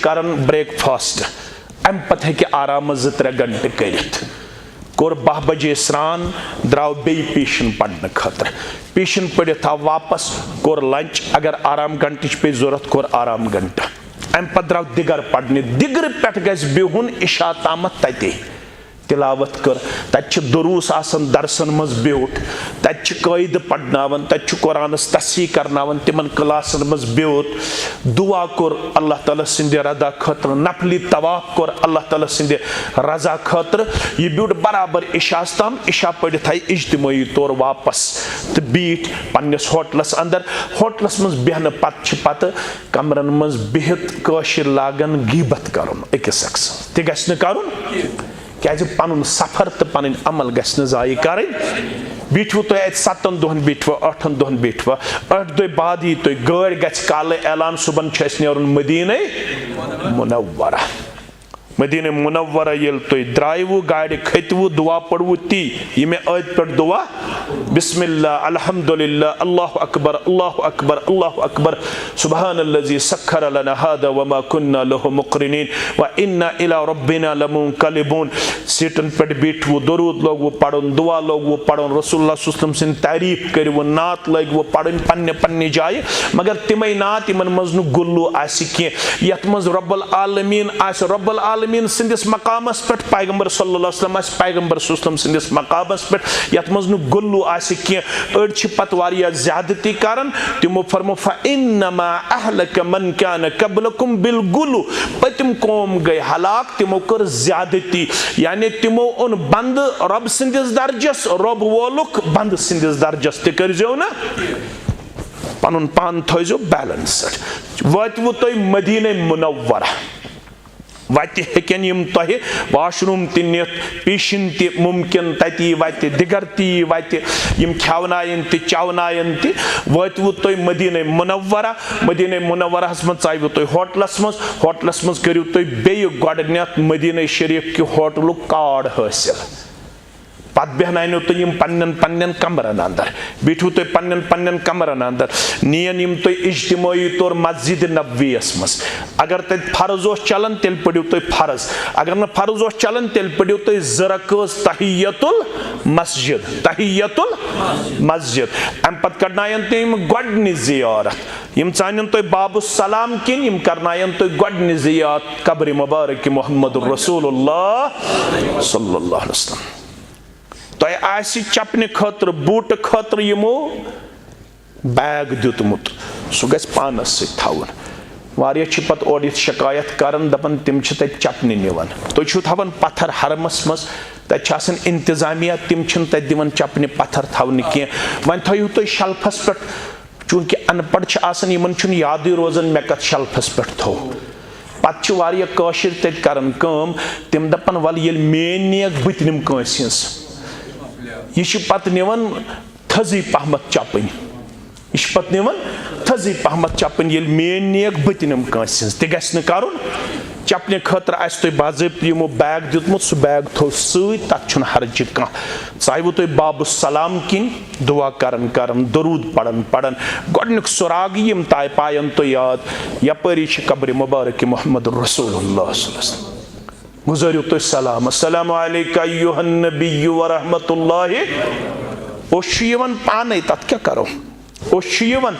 ब्रेकफास्ट अम पत हे आराम 2-3 घंटे कर कोर 12 बजे स्रान द्राव बे पेशन पढ़ने खतर पेशन पढ़ित आव वापस कोर लंच अगर आराम घंटे पे जरूरत कोर आराम घंटा अम पत द्राव दिगर पढ़ने दिगर पे गस बिहुन इशा तामत तते तिलावत कर तत दुरूस आसन दरसन मज ब्योट तत कईद पढ़नावन तत कुरानस तस्सी करनावन तिमन क्लासन मज ब्योट दुआ कोर अल्लाह ताला सिंध रजा खतर नफली तवाफ कोर अल्लाह ताला सिंध रजा खतर यह ब्योट बराबर इशास तम इशा पढ़ित आई इज्तिमाई तौर वापस तो बीठ पन्नस होटलस अंदर होटलस मज बेहन पत कमरन मज बिहित कशिर लागन गीबत करन अकिस अक्स ते गस न करन क्या पन सफर तो पन अमल गस जाय कर बीठव तुम अत 7 दोहन बीठव 8 दोहन बीठव 8 दो बाद यी तुम गाड़ गस काल ऐलान सुबह नुन मदीने मुनव्वरा मदीने मुनव्वरा ये तुम द्रायव गाड़ खतव दुआ पढ़व ती ये मे अत पे दुआ बिस्मिल्लाह अल्हम्दुलिल्लाह अल्लाहु अकबर अल्लाहु अकबर अल्लाहु अकबर सुब्हानल्लज़ी सख्खर लना हादा वमा कुन्ना लहु मुक़रिनीन व इन्ना इला रब्बिना लमुनक़लिबून सीटन पे बैठव दरूद लोगव पढ़न दुआ लोगव पढ़न रसूलुल्लाह सल्लल्लाहु अलैहि वसल्लम तारीफ करव नात लगव पढ़न पन्ने पन्ने जाय मगर तिमै नात यमन मज न गुल्लू आसि के यत मज रब्बुल आलमीन आस रब्बुल आलमीन आलमीन सिंदिस मकामस पे पैगंबर सल्लल्लाहु अलैहि वसल्लम पैगंबर सल्लल्लाहु सिंदिस मकामस पे यत मज गुल्लू आसि की अड़ छ पत वारिया ज्यादती करन तिमो फरमो फइन्नमा अहलक मन कान कबलकुम बिल गुलू पतिम कौम गई हलाक तिमो कर ज्यादती यानी तिमो उन बंद रब सिंदिस दर्जस रब वोलुक बंद सिंदिस दर्जस ते करजो ना पनुन पान थो बैलेंस्ड वतवु तुम मदीना मुनव्वरा वत हेकन यम तह वाशरूम ति नित पीशन ति मुमकिन तती वत दिगर ती वत यम खवनायन ति चवनायन ति वतवु तुम मदीना मुनव्वरहस मज चाहवु तुम होटलस मज करियो तुम बेय गोडनेथ मदीना शरीफ कि होटलुक कार्ड हासिल पत बेहनानो तुम पन्न कमरन अंदर बिठू तुम पन्न कमरन अंदर नीन यम तुम इज्तिमाई तौर मस्जिद नबवीयस मज अगर तत फर्ज चलान तेल पढ़ो तुम फर्ज अगर न फर्ज चलान तेल पढ़ो तुम ज़रकस तहियतुल मस्जिद अम पत करनायन तुम गोडनि ज़ियारत यम चाहन तुम बाबु सलाम किन यम करनायन तुम गोडनि ज़ियारत कब्र मुबारक मुहम्मदुर रसूलुल्लाह सल्लल्लाहु अलैहि वसल्लम तह आसि चपने खतर बूट खतर यमो बैग दितमुत सह गस पानस सत थवन वारिया छ पत ओर शिकायत करन दपन तिम छ तत चपने निवन तुम छु थवन पत्थर हरमस मज तत आसन इंतजामिया तिम छ तत दिवन चपने पत्थर थवन की वन थयु तुम शेल्फस पे चूंकि अनपढ़ छ आसन यमन छु याद रोजन मे कत शेल्फस पे थो पत छ वारिया काशिर तत करन काम तिम दपन वल येल मेन नेक बत निम कांस हिंस यह पत निवन थजी पहमत चपन यह पत निवन थजी पहमत चपन ये मेन नेक बत निम कांस हिंस तह गस न करन चपने खतर आस तुम बाज़ाब्त यमो बैग दितमुत सह बैग थो सत तथ हर्ज कह चाहवु तुम बाबु सलाम किन दुआ करन दरूद पढ़न गोडनुक सुराग यम ताय पायन तो याद यपरी कब्र मुबारक मुहम्मदुर रसूलुल्लाह सल्लल्लाहु अलैहि वसल्लम गुजारियो तो सलाम अस्सलामु अलैका अय्युहन नबिय्यु व रहमतुल्लाहि ओशियवन पाने तत क्या करो ओशियवन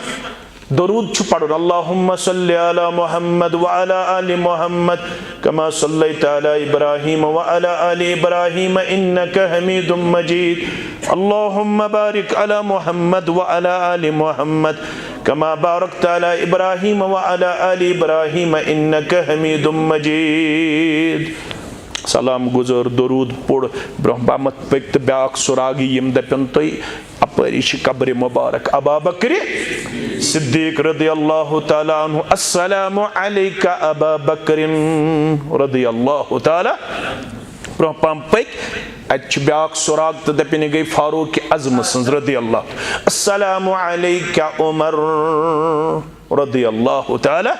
दरूद छु पढ़ो अल्लाहुम्मा सल्लि अला मुहम्मद व अला आलि मुहम्मद कमा सल्लैता अला इब्राहीम व अला आलि इब्राहीम इन्नका हमीदुम मजीद अल्लाहुम्मा बारिक अला मुहम्मद व अला आलि मुहम्मद कमा बारकता अला इब्राहीम व अला आलि इब्राहीम इन्नका हमीदुम मजीद सलाम गुजर दरूद पढ़ ब्रह्मा मत पक ब्या सुरागी यम दपन तुम अपरी कब्र मुबारक अबा बकर सिद्दीक रदियल्लाहु तआला अन्हु अस्सलामु अलैका अबा बकर रदियल्लाहु तआला ब्रह्मा पक अच ब्या सुराग तो दपन गई फारूक अज़म सन्ज रदियल्लाहु अस्सलामु अलैका उमर रदियल्लाहु तआला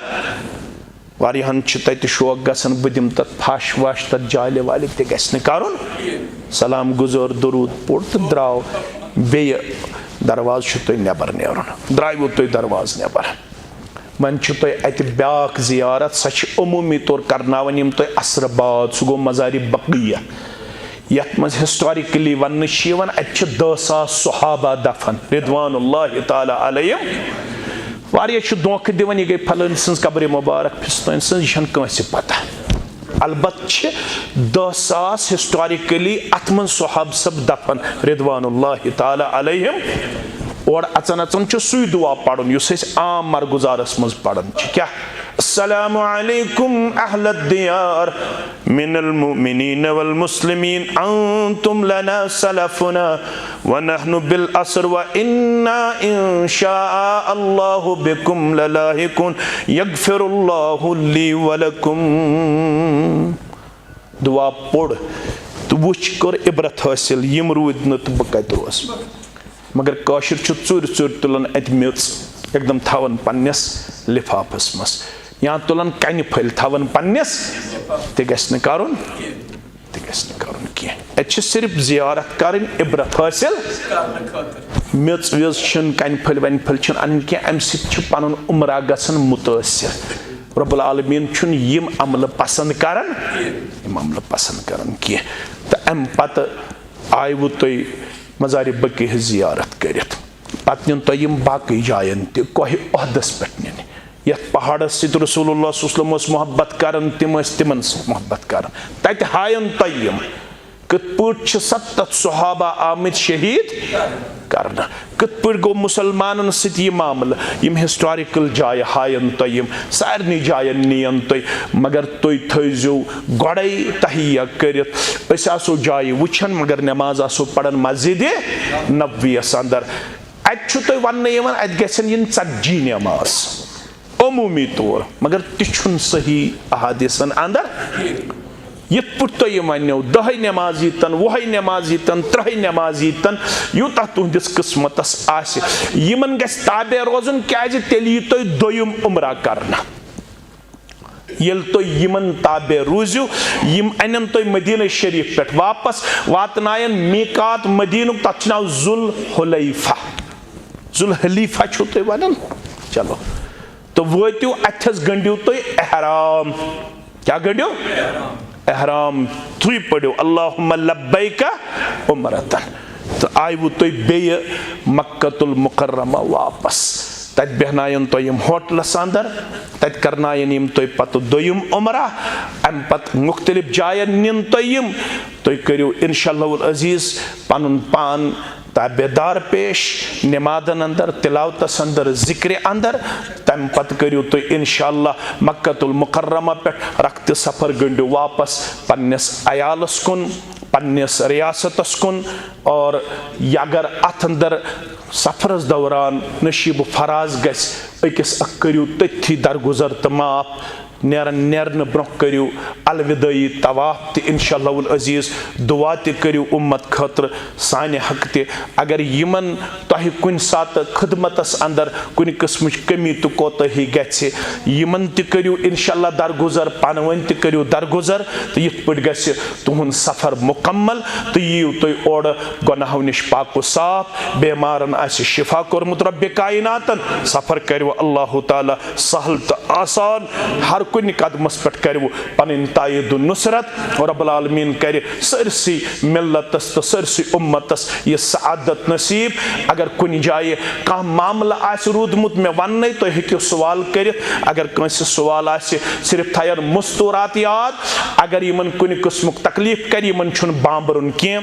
वारियाहन तत शौक गसन बह दिम तत फाश वाश तत जाले वाले ते गस करन सलाम गुजर दरूद पोड़ तो द्राव बे दरवाज तुम नबर नेरन द्राव तुम दरवाज नबर वन तुम अत ब्याक जियारत सह अमूमी तौर करनावन यम तुम असर बाद सह गो मज़ार बक़िया यथ मज हिस्टोरिकली वन अत 10,000 सहाबा दफन रिदवानुल्लाहि तआला अलैहिम वारिया धोख दिवन यह गई फलन सज कब्र मुबारक फिस्तन सज यह कंस पता अलबत 10,000 हिस्टोरिकली अत मन सहाब सब दफन रिदवानुल्लाहि तआला अलैहिम और अचन अचन सुई दुआ पढ़न युस आम मरगुजारस मज पढ़न क्या अस्सलामु अलैकुम अहलद दियार मिनल मुमिनीन वल मुस्लिमीन अंतुम लना सलफुना व नहनु बिल असर व इन्ना इंशा अल्लाहु बिकुम ललाहिकुन यगफिरुल्लाहु ली व लकुम दुआ पढ़ तो वुच कर इबरत हासिल यम रूद न तो बकत रोज मगर काशिर चुर चुर तुलन अत मेच एकदम थवन पन्नस लिफाफस मस या तुलन कन फल थवन पन्नस ते गस न करन की सिर्फ जियारत करन इबरत हासिल मेच वेज छन कन फल वन फल छन अन के अम सित पन उमरा गसन मुतासिर रब्बुल आलमीन छुन यम अमल पसंद करन की तो अम पत आयु तुम मज़ार बक़ी जियारत करित पत निन तुम बाकी जायन कोह अहदस पे निन यथ पहाड़स सित रसूलुल्लाह सल्लल्लाहु अलैहि वसल्लम मोहब्बत करन तिम तिमन मोहब्बत करन तत हायन तय्यम कत पट 70 सहाबा आमिद शहीद करना कत पट गो मुसलमानन सित यह मामल यम हिस्टोरिकल जाय हायन तय्यम सारनी जायन नियन तय मगर तुय थजो गड़े तहिया करित अस आसो जाय वुछन मगर नमाज आसो पढ़न मस्जिद नबवियस अंदर अत वन अत गन 40 नमाज अमूमी तौर मगर तुम सही अहादिसन अंदर ये पुट तो ये वनो 10 नमाज यीतन 20 नमाज यीतन 30 नमाज यीतन यूता तुहदिस किस्मतस आसि यमन गस ताबे रोजन क्याज तेली तो दोयम उम्रा करना येल तो यमन ताबे रूजू यम अनन तो मदीना शरीफ पे वापस वातनायन मीकात मदीनुक तथ नाव जुल हलीफा छु तो वनन चलो तो वोतियो अथस गंडियो तो एहराम क्या गंडियो एहराम तुई पढ़ो अल्लाहुम्मा लब्बैक उम्रतन तो आयु तो बे मक्कतुल मुकर्रमा वापस तत बेहनायन तो यम होटलस अंदर तत करनायन यम तो पत दोयम उमरा अम पत मुख्तलिफ जायन निन तो यम तो करियो इंशाअल्लाह अजीज पनुन पान ताबेदार पेश नमाजन अंदर तिलावतस अंदर जिक्र अंदर तम पत करियो तो इंशाअल्लाह मक्कतुल मुकर्रमा पे रखते सफर गंडो वापस पन्नस अयालस कुन पन्नस रियासतस कुन और अगर अथ अंदर सफरस दौरान नशीब फराज गस अकिस करियो तथी दरगुजर तो माफ नेरन ब्रोह करियो अलविदाई तवाफ ते इंशाअल्लाह अजीज दुआ ते करियो उम्मत खतर साने हक ते अगर यमन तह कुन सात खिदमतस अंदर कुन किस्म कमी तो कोताही गछे यमन ते करियो इंशाअल्लाह दरगुजर पानवन ते करियो दरगुजर तो यथ पट गछ तुहन सफर मुकम्मल तो यियो तो ओड गुनाहों निश पाक साफ बेमारन आसि शिफा कोरमुत रब्बे कायनातन सफर करियो अल्लाह ताला सहल तो आसान हर कुन कदमस पे करो पन तायद नुसरत और रब्बुल आलमीन कर सरसी मिल्लतस तो सरसी उम्मतस ये सआदत नसीब अगर कुन जाए कह मामला आस रूदमुत मे वन तो हेक्यो सवाल कर अगर कंस सवाल आसे सिर्फ थयन मुस्तूरात याद अगर यमन कुन किस्मुक तकलीफ कर यमन छुन बांबरुन के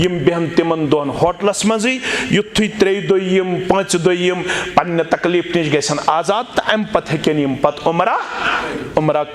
यम बेहन तिमन दोन होटलस मजी युथु 3 दोयम 5 दोयम पन्ने तकलीफ निश गसन आजाद तो अम पत हेकन यम पत उमरा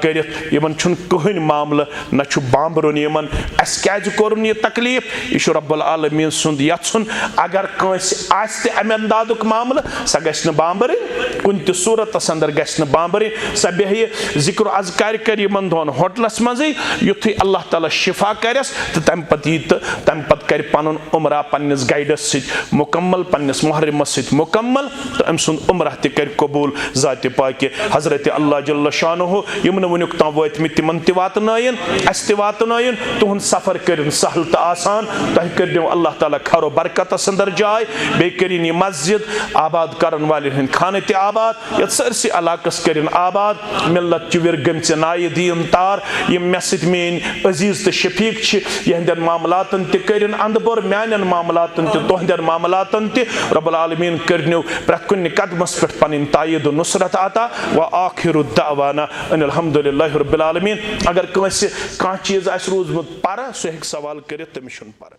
करित यमन छुन कहन मामला न छु बांबरुन यमन अस क्याज कोरन ये तकलीफ यह रब्बुल आलमीन सुंद यछुन अगर कंस आस्ते अम अंदाजुक मामला स गछ न बांबरिन कुन त सूरत अंदर गछ न बांबरिन स बेहि जिक्र अज़कार कर यमन दोन होटलस मजी युथु अल्लाह ताला शिफा करस त तम पत कर पनुन उमरा पन्निस गाइडस सित मुकम्मल पन्निस मुहर्रमस सित मुकम्मल तो अम सुंद उमरा त कर कबूल जात पाक हजरत अल्लाह जल्ल शानुहु यमन वनुक ता वतमि तिमन ति वातनायन अस ति वातनायन तुहन सफर करिन सहल तो आसान तह कर दियो अल्लाह ताला खरो बरकत अंदर जाय बे करिन ये मस्जिद आबाद करन वाले हन खाने ते आबाद ये सरसी इलाकस करिन आबाद मिल्लत चिवर गमच नाय दीन तार ये मस्जिद में अजीज तो शफीक छ यहंदन मामलातन ते करिन अंदबर म्यानन मामलातन ते तोहंदन मामलातन ते रब्बुल आलमीन करनियो प्रकुन कदमस पे पनिन तायद नुसरत आता व आखिरु दावाना अल्हम्दुलिल्लाहि रब्बिल आलमीन अगर कंस कह चीज आस रोजमुत पर सह सवाल कर तमिस पर